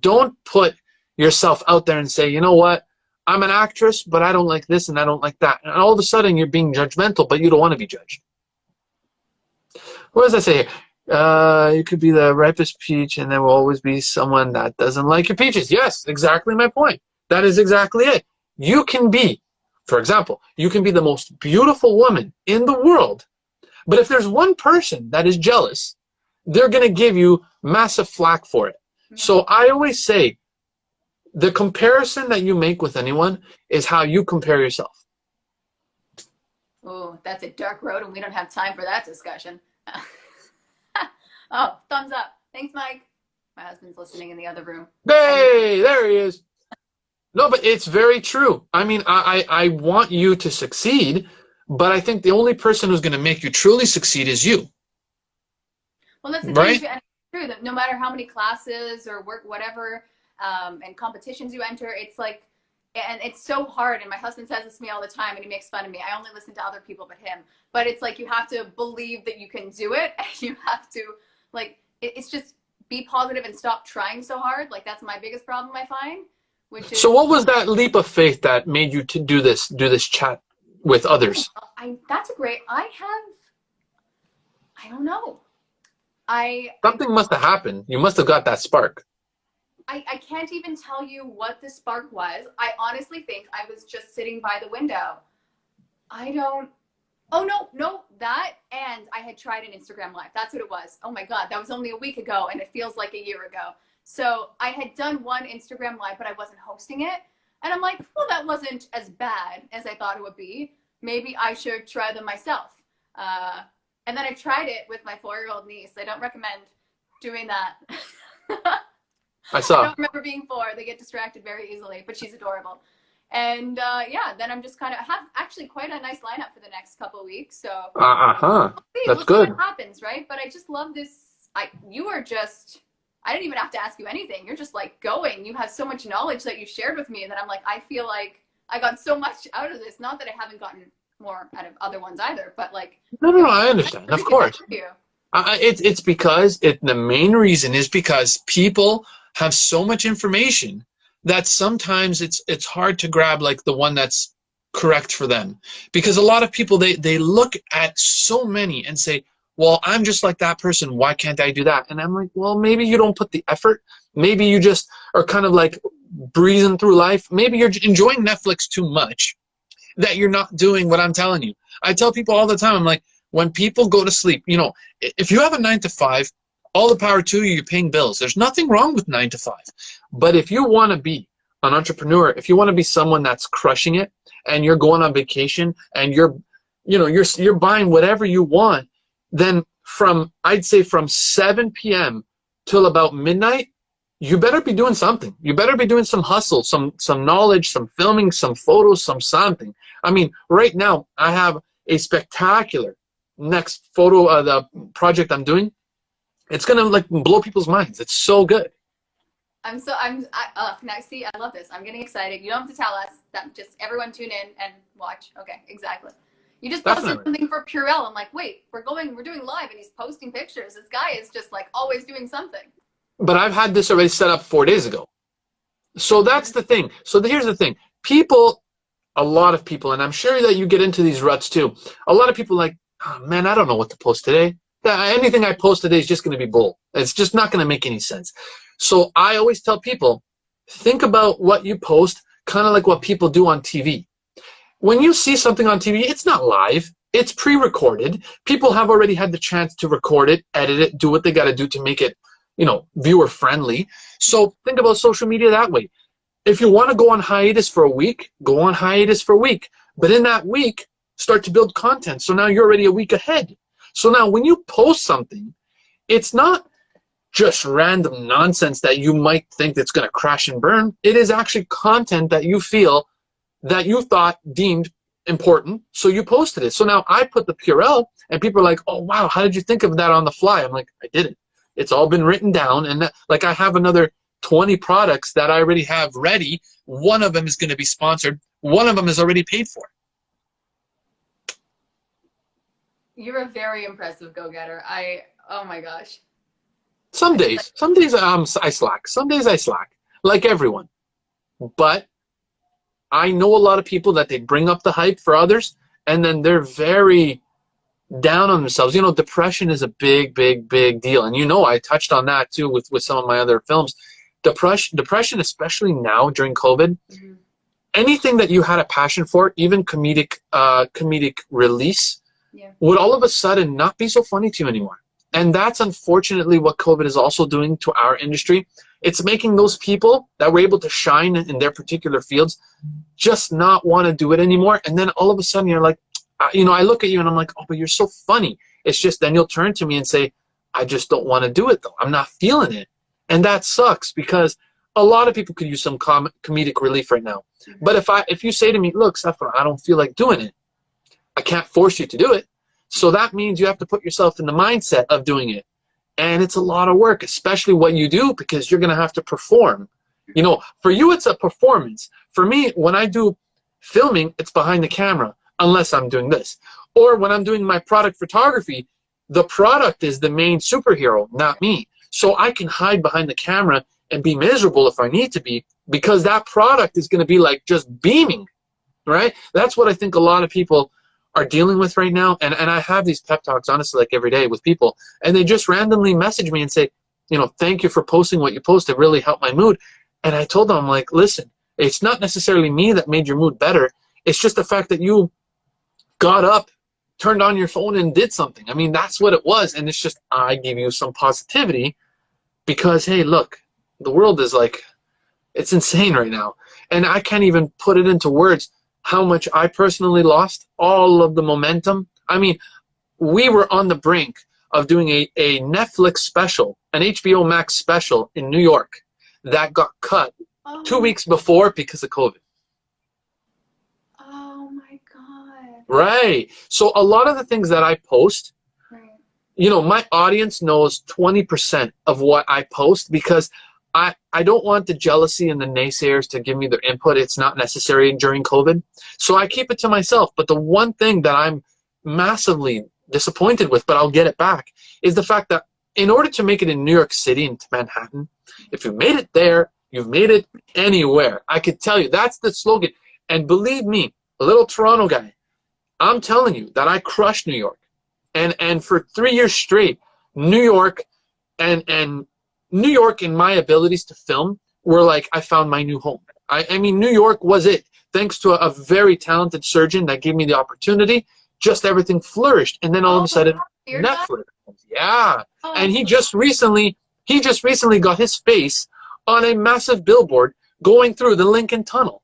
don't put yourself out there and say, you know what, I'm an actress, but I don't like this and I don't like that. And all of a sudden you're being judgmental, but you don't want to be judged. What does that say here? You could be the ripest peach, and there will always be someone that doesn't like your peaches. Yes, exactly my point. That is exactly it. You can be, for example, you can be the most beautiful woman in the world, but if there's one person that is jealous, they're going to give you massive flack for it. Yeah. So I always say the comparison that you make with anyone is how you compare yourself. Oh, that's a dark road, and we don't have time for that discussion. Oh, thumbs up. Thanks, Mike. My husband's listening in the other room. Hey, there he is. No, but it's very true. I mean, I want you to succeed, but I think the only person who's going to make you truly succeed is you. Well, that's the right? thing, and it's true that no matter how many classes or work, whatever, and competitions you enter, it's like, and it's so hard. And my husband says this to me all the time, and he makes fun of me. I only listen to other people but him. But it's like you have to believe that you can do it, and you have to, like, it's just be positive and stop trying so hard. Like, that's my biggest problem, I find. Which is, so what was that leap of faith that made you to do this chat with others? That's a great, I don't know. Something must have happened. You must have got that spark. I can't even tell you what the spark was. I honestly think I was just sitting by the window. Oh, no, that, and I had tried an Instagram Live. That's what it was. Oh my God, that was only a week ago, and it feels like a year ago. So I had done one Instagram Live, but I wasn't hosting it. And I'm like, well, that wasn't as bad as I thought it would be. Maybe I should try them myself. And then I tried it with my 4-year-old niece. I don't recommend doing that. I saw. I don't remember being 4. They get distracted very easily, but she's adorable. And yeah, then I'm just kind of have actually quite a nice lineup for the next couple of weeks. So That's good. See what happens, right? But I just love this. You are just, I didn't even have to ask you anything. You're just like going. You have so much knowledge that you shared with me that I'm like, I feel like I got so much out of this. Not that I haven't gotten more out of other ones either, but like. No, I understand. Of course. It's because the main reason is because people have so much information that sometimes it's hard to grab like the one that's correct for them. Because a lot of people, they look at so many and say, well, I'm just like that person. Why can't I do that? And I'm like, well, maybe you don't put the effort. Maybe you just are kind of like breezing through life. Maybe you're enjoying Netflix too much that you're not doing what I'm telling you. I tell people all the time, I'm like, when people go to sleep, you know, if you have a 9-to-5, all the power to you, you're paying bills. There's nothing wrong with 9-to-5. But if you want to be an entrepreneur, if you want to be someone that's crushing it and you're going on vacation and you're buying whatever you want, then I'd say from 7 p.m. till about midnight, you better be doing something. You better be doing some hustle, some knowledge, some filming, some photos, something. I mean, right now I have a spectacular next photo, the project I'm doing. It's gonna like blow people's minds. It's so good. Now see, I love this. I'm getting excited. You don't have to tell us. That just everyone tune in and watch. Okay, exactly. You just posted something for Purell. I'm like, wait, we're doing live, and he's posting pictures. This guy is just like always doing something. But I've had this already set up 4 days ago. So that's the thing. So here's the thing. A lot of people, and I'm sure that you get into these ruts too. A lot of people like, oh man, I don't know what to post today. Anything I post today is just going to be bull. It's just not going to make any sense. So I always tell people, think about what you post, kind of like what people do on TV. When you see something on TV, it's not live. It's pre-recorded. People have already had the chance to record it, edit it, do what they got to do to make it, you know, viewer friendly. So think about social media that way. If you want to go on hiatus for a week, go on hiatus for a week. But in that week, start to build content. So now you're already a week ahead. So now when you post something, it's not just random nonsense that you might think that's going to crash and burn. It is actually content that you feel that you thought deemed important. So you posted it. So now I put the Purell and people are like, oh, wow, how did you think of that on the fly? I'm like, I did it. It's all been written down. And like I have another 20 products that I already have ready. One of them is going to be sponsored. One of them is already paid for. You're a very impressive go-getter. Oh my gosh. Some days I slack. Some days I slack, like everyone. But I know a lot of people that they bring up the hype for others, and then they're very down on themselves. You know, depression is a big deal. And you know, I touched on that too with some of my other films. Depression, especially now during COVID, anything that you had a passion for, even comedic release, would all of a sudden not be so funny to you anymore. And that's unfortunately what COVID is also doing to our industry. It's making those people that were able to shine in their particular fields just not want to do it anymore. And then all of a sudden you're like, you know, I look at you and I'm like, oh, but you're so funny. It's just then you'll turn to me and say, I just don't want to do it though. I'm not feeling it. And that sucks because a lot of people could use some comedic relief right now. But if you say to me, look, Stefano, I don't feel like doing it, I can't force you to do it. So that means you have to put yourself in the mindset of doing it. And it's a lot of work, especially what you do, because you're going to have to perform. You know, for you, it's a performance. For me, when I do filming, it's behind the camera, unless I'm doing this. Or when I'm doing my product photography, the product is the main superhero, not me. So I can hide behind the camera and be miserable if I need to be, because that product is going to be like just beaming, right? That's what I think a lot of people are dealing with right now. And I have these pep talks, honestly, like every day with people, and they just randomly message me and say, you know, thank you for posting what you post. It really helped my mood. And I told them, I'm like, listen, it's not necessarily me that made your mood better. It's just the fact that you got up, turned on your phone and did something. I mean, that's what it was. And it's just, I give you some positivity because, hey, look, the world is like, it's insane right now. And I can't even put it into words how much I personally lost, all of the momentum. I mean, we were on the brink of doing a Netflix special, an HBO Max special in New York that got cut 2 weeks before because of COVID. Oh my God. Right. So a lot of the things that I post, you know, my audience knows 20% of what I post because I don't want the jealousy and the naysayers to give me their input. It's not necessary during COVID. So I keep it to myself. But the one thing that I'm massively disappointed with, but I'll get it back, is the fact that in order to make it in New York City and Manhattan, if you made it there, you've made it anywhere. I could tell you, that's the slogan. And believe me, a little Toronto guy, I'm telling you that I crushed New York. And for 3 years straight, New York and New York and my abilities to film were like, I found my new home. I mean, New York was it. Thanks to a very talented surgeon that gave me the opportunity, just everything flourished. And then all of a sudden, Netflix. Yeah. And he just recently got his face on a massive billboard going through the Lincoln Tunnel.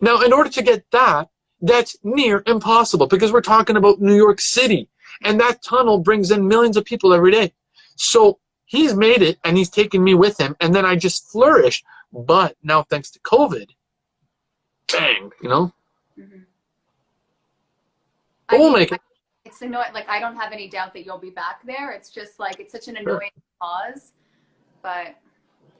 Now, in order to get that, that's near impossible because we're talking about New York City. And that tunnel brings in millions of people every day. So he's made it, and he's taken me with him, and then I just flourished. But now, thanks to COVID, bang, you know? But we'll make it. It's annoying. Like, I don't have any doubt that you'll be back there. It's just, like, it's such an annoying pause. But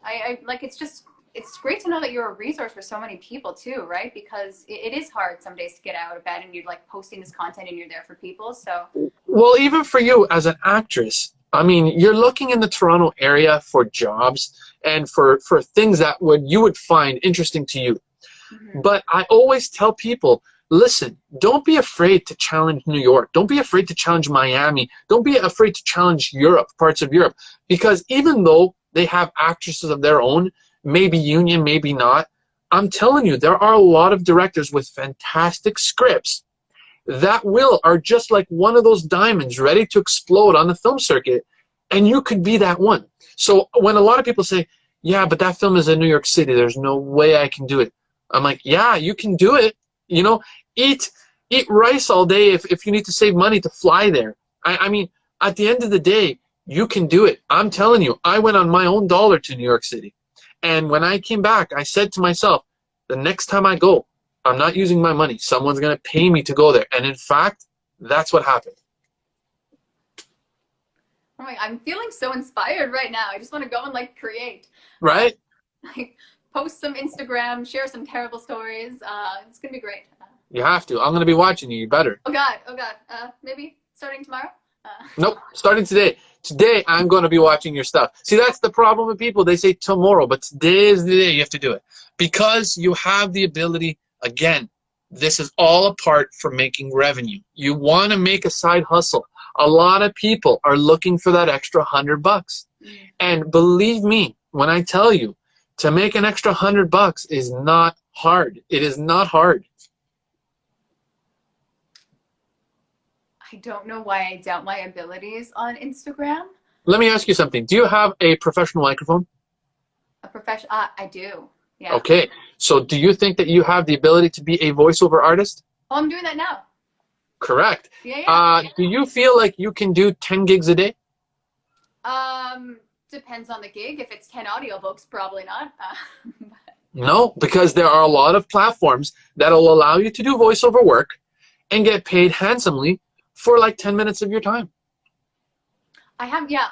I like, it's great to know that you're a resource for so many people, too, right? Because it is hard some days to get out of bed, and you're, like, posting this content, and you're there for people, so. Well, even for you as an actress, I mean, you're looking in the Toronto area for jobs and for things that you would find interesting to you. But I always tell people, listen, don't be afraid to challenge New York. Don't be afraid to challenge Miami. Don't be afraid to challenge Europe, parts of Europe. Because even though they have actresses of their own, maybe union, maybe not, I'm telling you, there are a lot of directors with fantastic scripts that are just like one of those diamonds ready to explode on the film circuit, and you could be that one. So when a lot of people say, yeah, but that film is in New York City, there's no way I can do it. I'm like, yeah, you can do it. You know, eat rice all day if you need to save money to fly there. I mean, at the end of the day, you can do it. I'm telling you, I went on my own dollar to New York City. And when I came back, I said to myself, the next time I go, I'm not using my money. Someone's going to pay me to go there. And in fact, that's what happened. Oh my, I'm feeling so inspired right now. I just want to go and like create. Right? Like post some Instagram, share some terrible stories. It's going to be great. You have to. I'm going to be watching you. You better. Oh God. Oh God. Maybe starting tomorrow? Nope. Starting today. Today, I'm going to be watching your stuff. See, that's the problem with people. They say tomorrow, but today is the day you have to do it. Because you have the ability. Again, this is all apart from making revenue. You want to make a side hustle. A lot of people are looking for that extra $100. And believe me, when I tell you, to make an extra $100 is not hard. It is not hard. I don't know why I doubt my abilities on Instagram. Let me ask you something. Do you have a professional microphone? A profession, I do. Yeah. Okay. So do you think that you have the ability to be a voiceover artist? Oh, I'm doing that now. Correct. Yeah, yeah. Do you feel like you can do 10 gigs a day? Depends on the gig. If it's 10 audiobooks, probably not. No, because there are a lot of platforms that'll allow you to do voiceover work and get paid handsomely for like 10 minutes of your time. I have, yeah,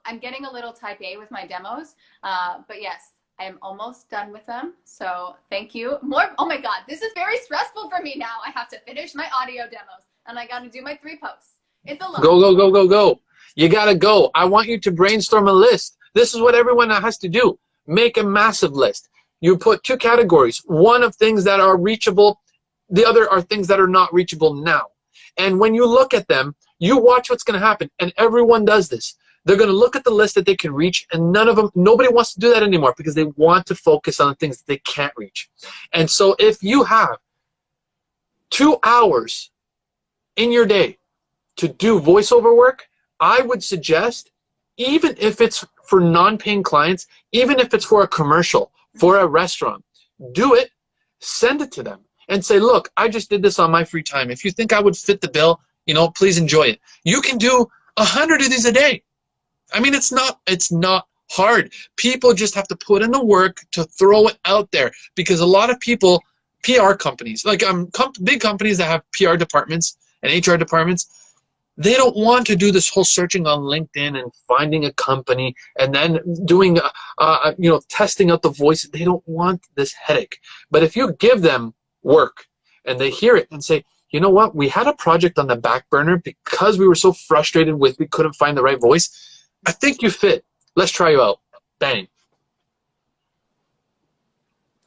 I'm getting a little type A with my demos. But yes, I am almost done with them. So thank you. Oh my God, this is very stressful for me now. I have to finish my audio demos and I got to do my 3 posts. It's a lot. Go, go, go, go, go. You got to go. I want you to brainstorm a list. This is what everyone has to do. Make a massive list. You put 2 categories. One of things that are reachable. The other are things that are not reachable now. And when you look at them, you watch what's going to happen. And everyone does this. They're going to look at the list that they can reach, and nobody wants to do that anymore because they want to focus on the things that they can't reach. And so if you have 2 hours in your day to do voiceover work, I would suggest, even if it's for non-paying clients, even if it's for a commercial, for a restaurant, do it, send it to them, and say, look, I just did this on my free time. If you think I would fit the bill, you know, please enjoy it. You can do 100 of these a day. I mean, it's not hard. People just have to put in the work to throw it out there, because a lot of people, PR companies, like big companies that have PR departments and HR departments, they don't want to do this whole searching on LinkedIn and finding a company and then doing, testing out the voice. They don't want this headache. But if you give them work and they hear it and say, you know what, we had a project on the back burner because we were so frustrated with we couldn't find the right voice. I think you fit. Let's try you out. Bang.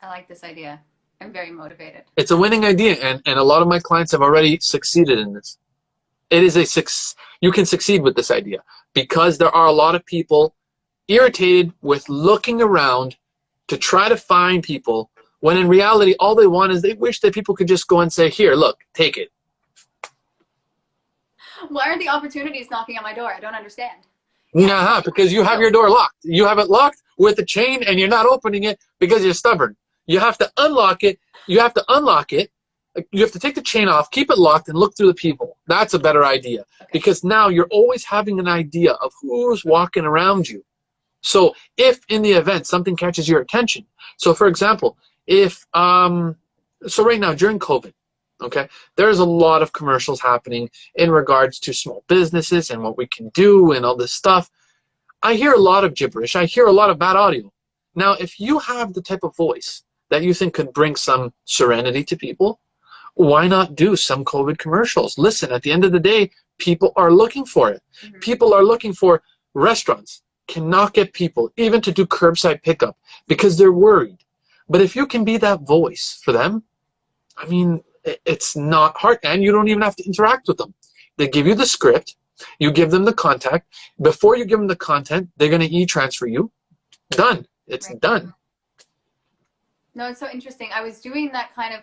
I like this idea. I'm very motivated. It's a winning idea, and a lot of my clients have already succeeded in this. It is you can succeed with this idea because there are a lot of people irritated with looking around to try to find people when in reality all they want is they wish that people could just go and say, here, look, take it. Why aren't the opportunities knocking on my door? I don't understand. Nah, because you have your door locked. You have it locked with a chain and you're not opening it because you're stubborn. You have to unlock it. You have to unlock it. You have to take the chain off, keep it locked, and look through the people. That's a better idea. Okay. Because now you're always having an idea of who's walking around you. So if in the event something catches your attention, so for example, if so right now during COVID, okay, there's a lot of commercials happening in regards to small businesses and what we can do and all this stuff. I hear a lot of gibberish. I hear a lot of bad audio. Now, if you have the type of voice that you think could bring some serenity to people, why not do some COVID commercials? Listen, at the end of the day, people are looking for it. Mm-hmm. People are looking for restaurants cannot get people even to do curbside pickup because they're worried. But if you can be that voice for them, I mean, it's not hard, and you don't even have to interact with them. They give you the script, you give them the contact. Before you give them the content, they're going to e-transfer you. Done. It's right. Done. No, it's so interesting. I was doing that kind of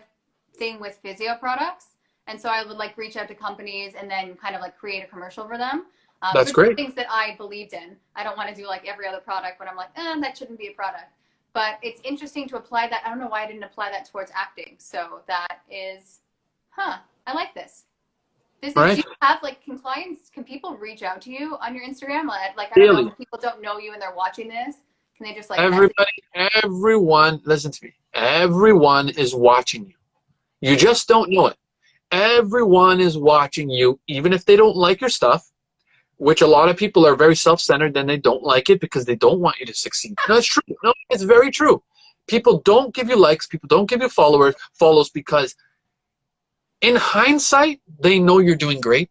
thing with physio products, and so I would like reach out to companies and then kind of like create a commercial for them. That's great. Things that I believed in. I don't want to do like every other product when I'm like, that shouldn't be a product. But it's interesting to apply that. I don't know why I didn't apply that towards acting. So that is, I like this. This is, right. Do you have like, can people reach out to you on your Instagram? Like, I don't know if people don't know you and they're watching this. Can they just like everyone, listen to me. Everyone is watching you. You just don't know it. Everyone is watching you, even if they don't like your stuff, which a lot of people are very self-centered, then they don't like it because they don't want you to succeed. No, it's true. No, it's very true. People don't give you likes. People don't give you follows because in hindsight, they know you're doing great,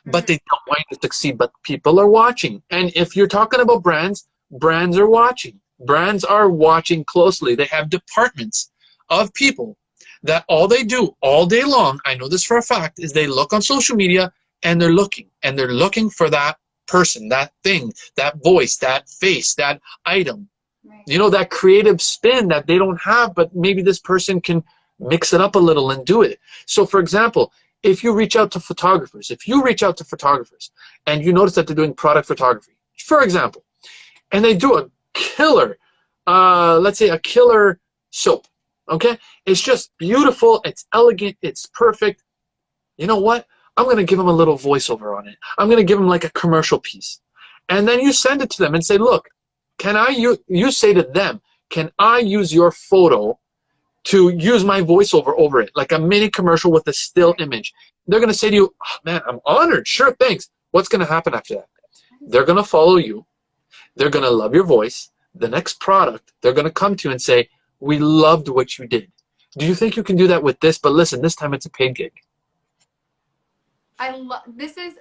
but they don't want you to succeed. But people are watching. And if you're talking about brands, brands are watching. Brands are watching closely. They have departments of people that all they do all day long, I know this for a fact, is they look on social media and they're looking for that person, that thing, that voice, that face, that item. Right. You know, that creative spin that they don't have, but maybe this person can mix it up a little and do it. So for example, if you reach out to photographers, and you notice that they're doing product photography, for example, and they do a killer, let's say a killer soap, okay? It's just beautiful, it's elegant, it's perfect. You know what? I'm going to give them a little voiceover on it. I'm going to give them like a commercial piece. And then you send it to them and say, look, you say to them, can I use your photo to use my voiceover over it, like a mini commercial with a still image? They're going to say to you, oh, man, I'm honored. Sure, thanks. What's going to happen after that? They're going to follow you. They're going to love your voice. The next product, they're going to come to you and say, we loved what you did. Do you think you can do that with this? But listen, this time it's a paid gig. This is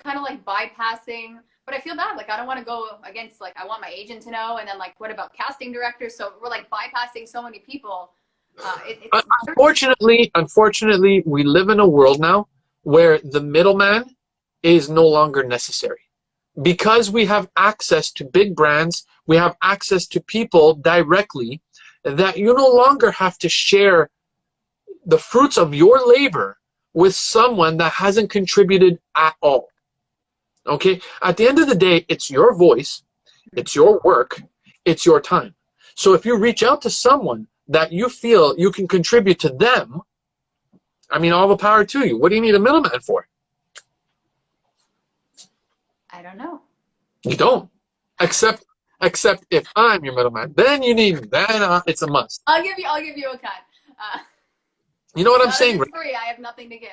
kind of like bypassing, but I feel bad. Like, I don't want to go against, like, I want my agent to know. And then, like, what about casting directors? So we're like bypassing so many people. Unfortunately, we live in a world now where the middleman is no longer necessary. Because we have access to big brands, we have access to people directly, that you no longer have to share the fruits of your labor with someone that hasn't contributed at all. Okay? At the end of the day, it's your voice, it's your work, it's your time. So if you reach out to someone that you feel you can contribute to them, I mean, all the power to you. What do you need a middleman for? I don't know. You don't. Except if I'm your middleman. Then you need, then it's a must. I'll give you a cut. You know what I'm saying, it's right? free. I have nothing to give.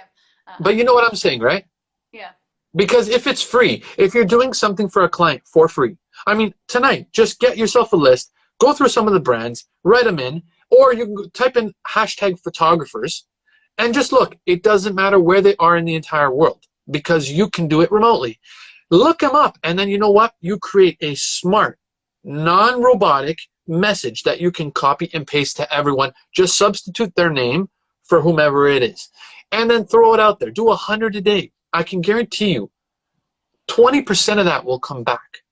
But you know what I'm saying, right? Yeah. Because if it's free, if you're doing something for a client for free, I mean, tonight, just get yourself a list, go through some of the brands, write them in, or you can type in hashtag photographers, and just look. It doesn't matter where they are in the entire world, because you can do it remotely. Look them up, and then you know what? You create a smart, non-robotic message that you can copy and paste to everyone. Just substitute their name for whomever it is, and then throw it out there. Do 100 a day. I can guarantee you 20% of that will come back,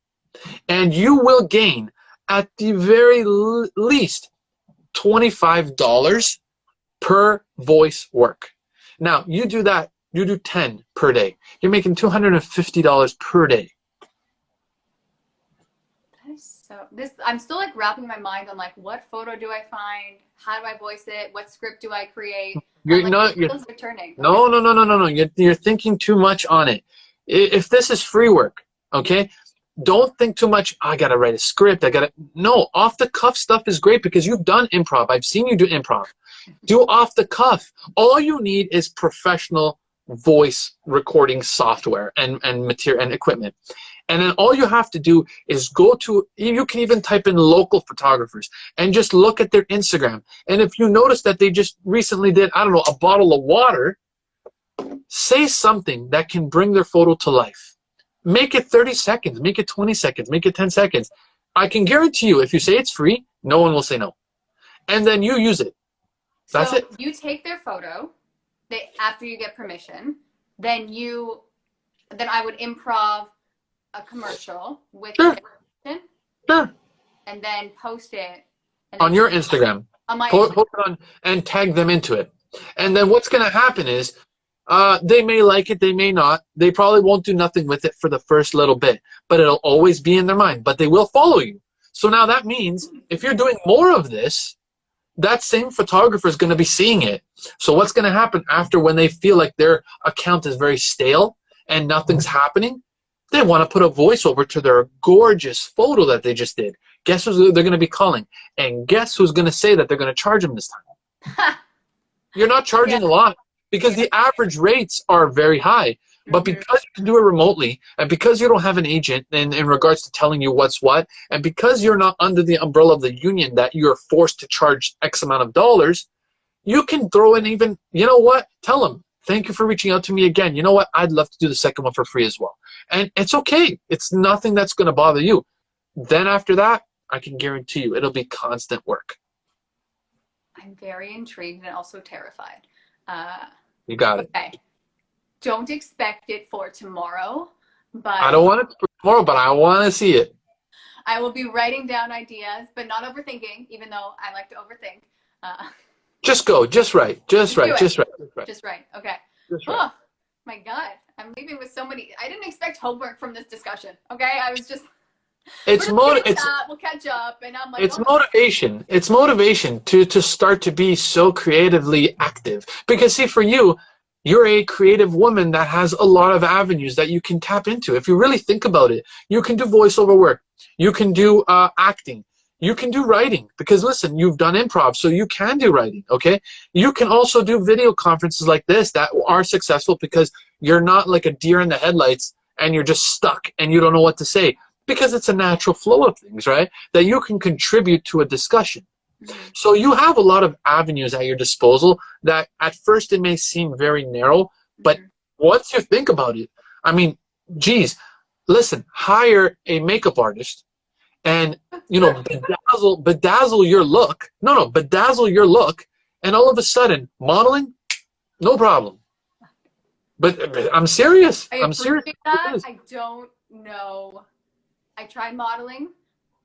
and you will gain at the very least $25 per voice work. Now you do that, you do 10 per day, you're making $250 per day. So I'm still like wrapping my mind on, like, what photo do I find? How do I voice it? What script do I create? You're You're thinking too much on it. If this is free work, okay, don't think too much. I gotta write a script. No, off the cuff stuff is great because you've done improv. I've seen you do improv. Do off the cuff. All you need is professional voice recording software and material and equipment. And then all you have to do is go to, you can even type in local photographers and just look at their Instagram. And if you notice that they just recently did, I don't know, a bottle of water, say something that can bring their photo to life. Make it 30 seconds, make it 20 seconds, make it 10 seconds. I can guarantee you, if you say it's free, no one will say no. And then you use it. That's it. You take their photo, after you get permission, then I would improv a commercial with permission, and then post it on your Instagram. On my post Instagram. it on and tag them into it. And then what's going to happen is they may like it, they may not. They probably won't do nothing with it for the first little bit, but it'll always be in their mind. But they will follow you. So now that means if you're doing more of this, that same photographer is going to be seeing it. So what's going to happen after, when they feel like their account is very stale and nothing's happening? They want to put a voiceover to their gorgeous photo that they just did. Guess who they're going to be calling? And guess who's going to say that they're going to charge them this time? You're not charging a lot because the average rates are very high. But because you can do it remotely, and because you don't have an agent in regards to telling you what's what, and because you're not under the umbrella of the union that you're forced to charge X amount of dollars, you can throw in even, you know what, tell them, thank you for reaching out to me again. You know what, I'd love to do the second one for free as well. And it's okay. It's nothing that's going to bother you. Then after that, I can guarantee you it'll be constant work. I'm very intrigued and also terrified. You got it. Okay. Don't expect it for tomorrow, but I don't want it for tomorrow, but I want to see it. I will be writing down ideas, but not overthinking, even though I like to overthink. Just go, just right. Okay. Just right. Oh my God. I'm leaving with so many. I didn't expect homework from this discussion. Okay. I was just, we're It's just going to it's chat. We'll catch up. And I'm like, it's oh, motivation. It's motivation to start to be so creatively active. Because see, for you, you're a creative woman that has a lot of avenues that you can tap into. If you really think about it, you can do voiceover work. You can do acting. You can do writing. Because listen, you've done improv, so you can do writing, okay? You can also do video conferences like this that are successful because you're not like a deer in the headlights and you're just stuck and you don't know what to say. Because it's a natural flow of things, right? That you can contribute to a discussion. So you have a lot of avenues at your disposal that at first it may seem very narrow, but once you think about it, I mean, geez, listen, hire a makeup artist and, you know, bedazzle your look. No, bedazzle your look, and all of a sudden, modeling, no problem. But I'm serious. I I'm serious. appreciate that. I don't know. I tried modeling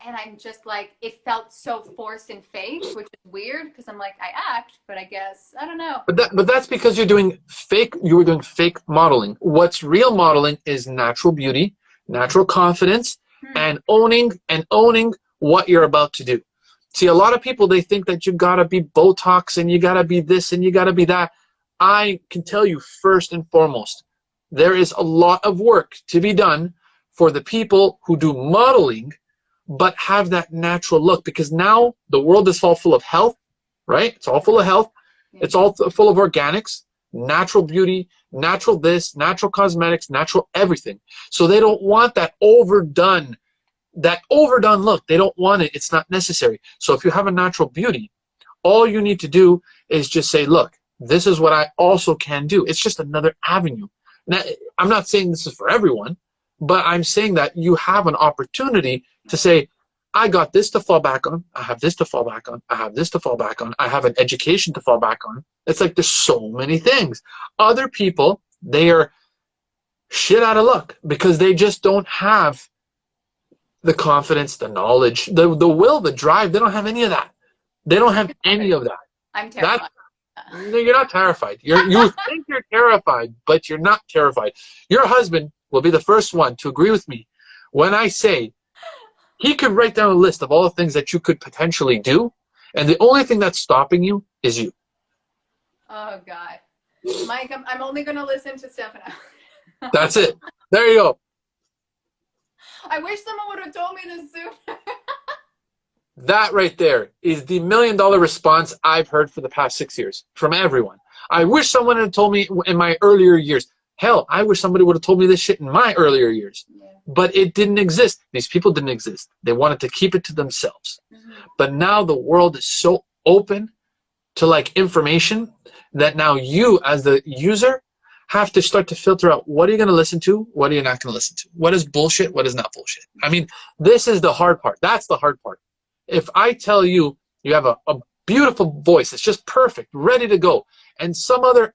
and I'm just like, it felt so forced and fake, which is weird because I'm like, I act, but I guess, I don't know. But that's because you were doing fake modeling. What's real modeling is natural beauty, natural confidence, and owning what you're about to do. See, a lot of people, they think that you gotta be Botox and you gotta be this and you gotta be that. I can tell you first and foremost, there is a lot of work to be done for the people who do modeling but have that natural look, because now the world is all full of health, right? It's all full of health. It's all full of organics, natural beauty, natural this, natural cosmetics, natural everything. So they don't want that overdone look. They don't want it. It's not necessary. So if you have a natural beauty, all you need to do is just say, look, this is what I also can do. It's just another avenue. Now, I'm not saying this is for everyone, but I'm saying that you have an opportunity to say, I got this to fall back on. I have this to fall back on. I have this to fall back on. I have an education to fall back on. It's like there's so many things. Other people, they are shit out of luck because they just don't have the confidence, the knowledge, the will, the drive. They don't have any of that. They don't have any of that. I'm terrified. No, you're not terrified. You think you're terrified, but you're not terrified. Your husband will be the first one to agree with me when I say he could write down a list of all the things that you could potentially do, and the only thing that's stopping you is you. Oh, God. Mike, I'm only going to listen to Stefano. That's it. There you go. I wish someone would have told me this sooner. That right there is the $1 million response I've heard for the past 6 years from everyone. I wish someone had told me in my earlier years. Hell, I wish somebody would have told me this shit in my earlier years. Yeah. But it didn't exist. These people didn't exist. They wanted to keep it to themselves. But now the world is so open to like information that now you as the user have to start to filter out what are you going to listen to, what are you not going to listen to, what is bullshit, what is not bullshit. I mean, this is the hard part. That's the hard part. If I tell you you have a beautiful voice, it's just perfect, ready to go, and some other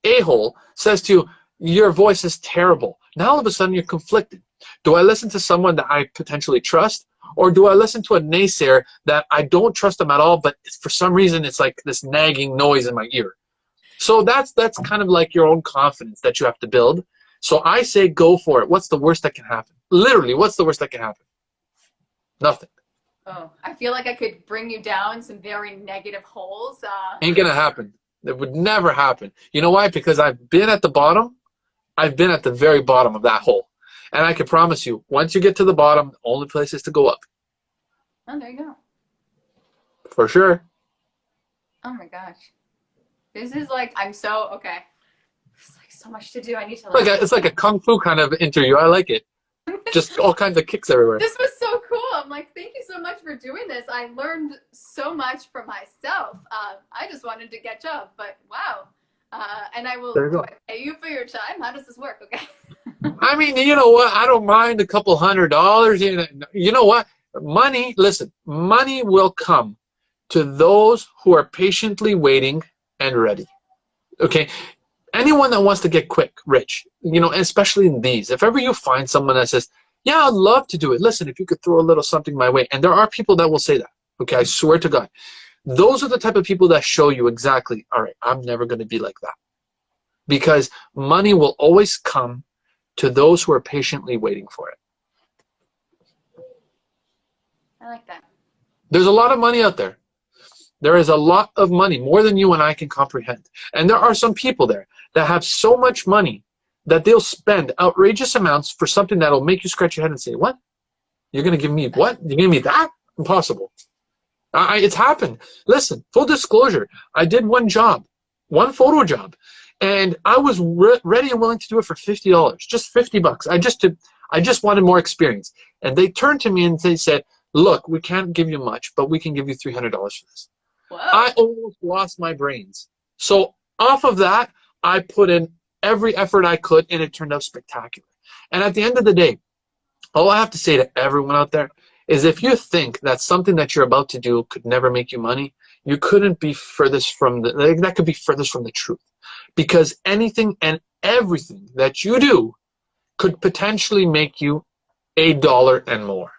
a-hole says to you, your voice is terrible, now all of a sudden you're conflicted. Do I listen to someone that I potentially trust, or do I listen to a naysayer that I don't trust them at all, but for some reason it's like this nagging noise in my ear? So that's kind of like your own confidence that you have to build. So I say go for it. What's the worst that can happen? Literally, what's the worst that can happen? Nothing. Oh, I feel like I could bring you down some very negative holes. Ain't gonna happen. It would never happen. You know why? Because I've been at the bottom. I've been at the very bottom of that hole. And I can promise you, once you get to the bottom, the only place is to go up. Oh, there you go. For sure. Oh my gosh. This is like, I'm so, okay. There's like so much to do. I need to like. It's like a kung fu kind of interview. I like it. Just all kinds of kicks everywhere. This was so cool. I'm like, thank you so much for doing this. I learned so much from myself. I just wanted to catch up, but wow. And I will pay you for your time. How does this work? Okay. I mean, you know what? I don't mind a couple $100. You know what? Money, listen, money will come to those who are patiently waiting and ready. Okay? Anyone that wants to get quick rich, you know, especially in these, if ever you find someone that says, yeah, I'd love to do it. Listen, if you could throw a little something my way. And there are people that will say that. Okay, I swear to God. Those are the type of people that show you exactly, all right, I'm never going to be like that. because money will always come to those who are patiently waiting for it. I like that. There's a lot of money out there. There is a lot of money, more than you and I can comprehend. And there are some people there that have so much money that they'll spend outrageous amounts for something that'll make you scratch your head and say, what? You're going to give me what? You're going to give me that? Impossible. It's happened. Listen, full disclosure, I did one job, one photo job, and I was ready and willing to do it for $50, just $50. I just wanted more experience. And they turned to me and they said, look, we can't give you much, but we can give you $300 for this. Whoa. I almost lost my brains. So off of that, I put in every effort I could, and it turned out spectacular. And at the end of the day, all I have to say to everyone out there is if you think that something that you're about to do could never make you money, you couldn't be furthest from that could be furthest from the truth. Because anything and everything that you do could potentially make you $1 and more.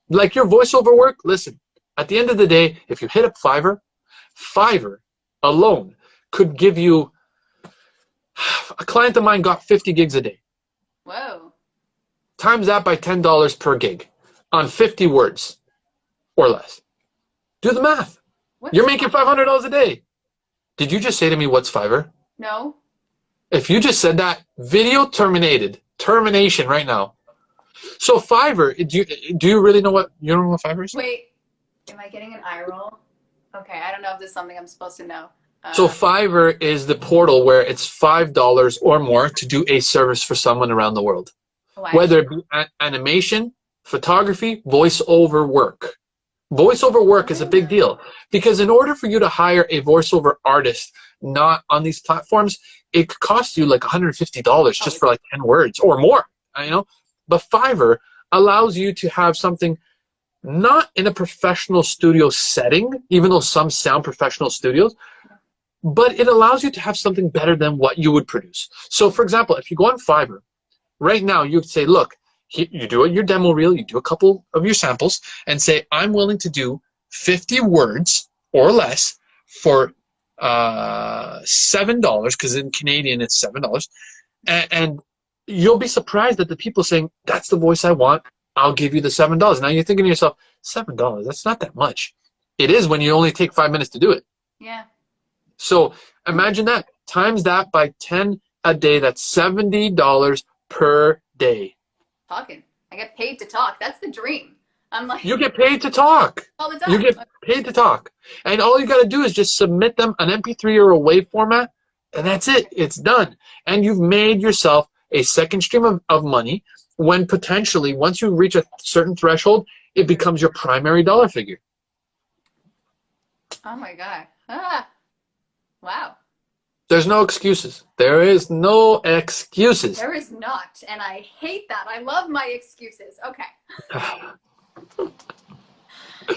Like your voiceover work, listen, at the end of the day, if you hit up Fiverr alone could give you, a client of mine got 50 gigs a day. Whoa. Times that by $10 per gig on 50 words or less. Do the math. You're making $500 a day. Did you just say to me, what's Fiverr? No. If you just said that, video terminated. Termination right now. So Fiverr, do you really know what, you don't know what Fiverr is? Wait, am I getting an eye roll? Okay, I don't know if this is something I'm supposed to know. So Fiverr is the portal where it's $5 or more to do a service for someone around the world. Whether it be animation, photography, voiceover work. Voiceover work is a big deal because in order for you to hire a voiceover artist not on these platforms, it could cost you like $150 just for like 10 words or more, you know? But Fiverr allows you to have something not in a professional studio setting, even though some sound professional studios, but it allows you to have something better than what you would produce. So for example, if you go on Fiverr, right now you could say, look, you do your demo reel, you do a couple of your samples, and say, I'm willing to do 50 words or less for $7, because in Canadian it's $7, and you'll be surprised at the people saying, that's the voice I want, I'll give you the $7. Now you're thinking to yourself, $7, that's not that much. It is when you only take 5 minutes to do it. Yeah. So imagine that, times that by 10 a day, that's $70 per day. Talking. I get paid to talk. That's the dream. I'm like, you get paid to talk. All the time. You get paid to talk. And all you got to do is just submit them an MP3 or a WAV format, and that's it. It's done. And you've made yourself a second stream of money when potentially, once you reach a certain threshold, it becomes your primary dollar figure. Oh my God. Ah. Wow. There's no excuses. There is no excuses. There is not. And I hate that. I love my excuses. Okay. All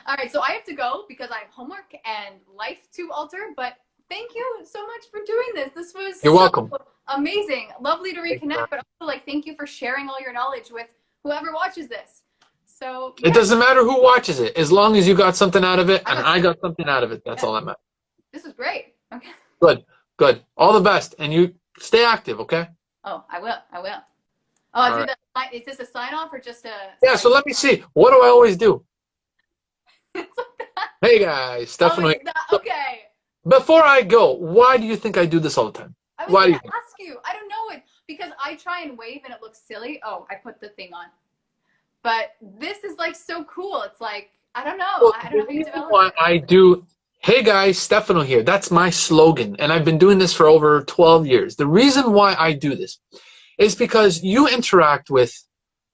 right. So I have to go because I have homework and life to alter. But thank you so much for doing this. This was You're welcome. Amazing. Lovely to reconnect. But also, like, thank you for sharing all your knowledge with whoever watches this. So It doesn't matter who watches it. As long as you got something out of it and I got something out of it. That's all that matters. This is great. Okay. Good. Good. All the best. And you stay active, okay? Oh, I will. I will. Oh, is this a sign off or just a... Yeah, so let me see. What do I always do? Hey guys, Stefano. Okay. Before I go, why do you think I do this all the time? I was Why going to ask you. I don't know it because I try and wave and it looks silly. Oh, I put the thing on. But this is like so cool. It's like, I don't know. Well, I don't know how you develop why it. I do. Hey guys, Stefano here. That's my slogan, and I've been doing this for over 12 years. The reason why I do this is because you interact with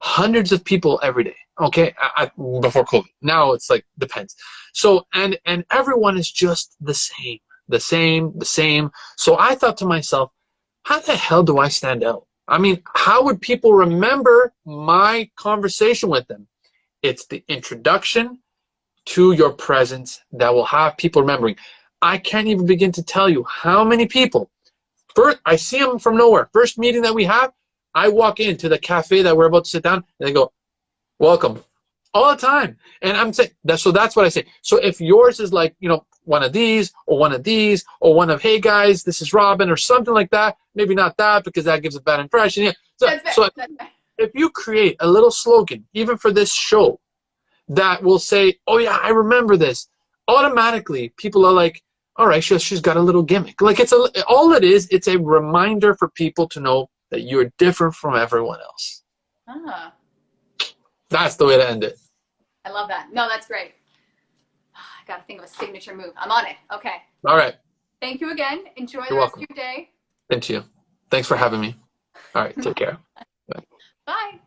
hundreds of people every day, okay? Before COVID. Now it's like, depends. So, and everyone is just the same. So I thought to myself, how the hell do I stand out? I mean, how would people remember my conversation with them? It's the introduction to your presence that will have people remembering. I can't even begin to tell you how many people, first, I see them from nowhere. First meeting that we have, I walk into the cafe that we're about to sit down, and they go, welcome. All the time. And I'm saying, so that's what I say. So if yours is like, one of these, or one of these, or one of, hey guys, this is Robyn, or something like that. Maybe not that, because that gives a bad impression. Yeah. That's fair. That's fair. If you create a little slogan, even for this show, that will say, oh yeah, I remember this, automatically people are like, all right, she's got a little gimmick. Like, all it is, it's a reminder for people to know that you're different from everyone else. Ah. That's the way to end it. I love that. No, that's great. I got to think of a signature move. I'm on it. Okay. All right. Thank you again. Enjoy the You're rest welcome. of your day. Thank you. Thanks for having me. All right. Take care. Bye. Bye.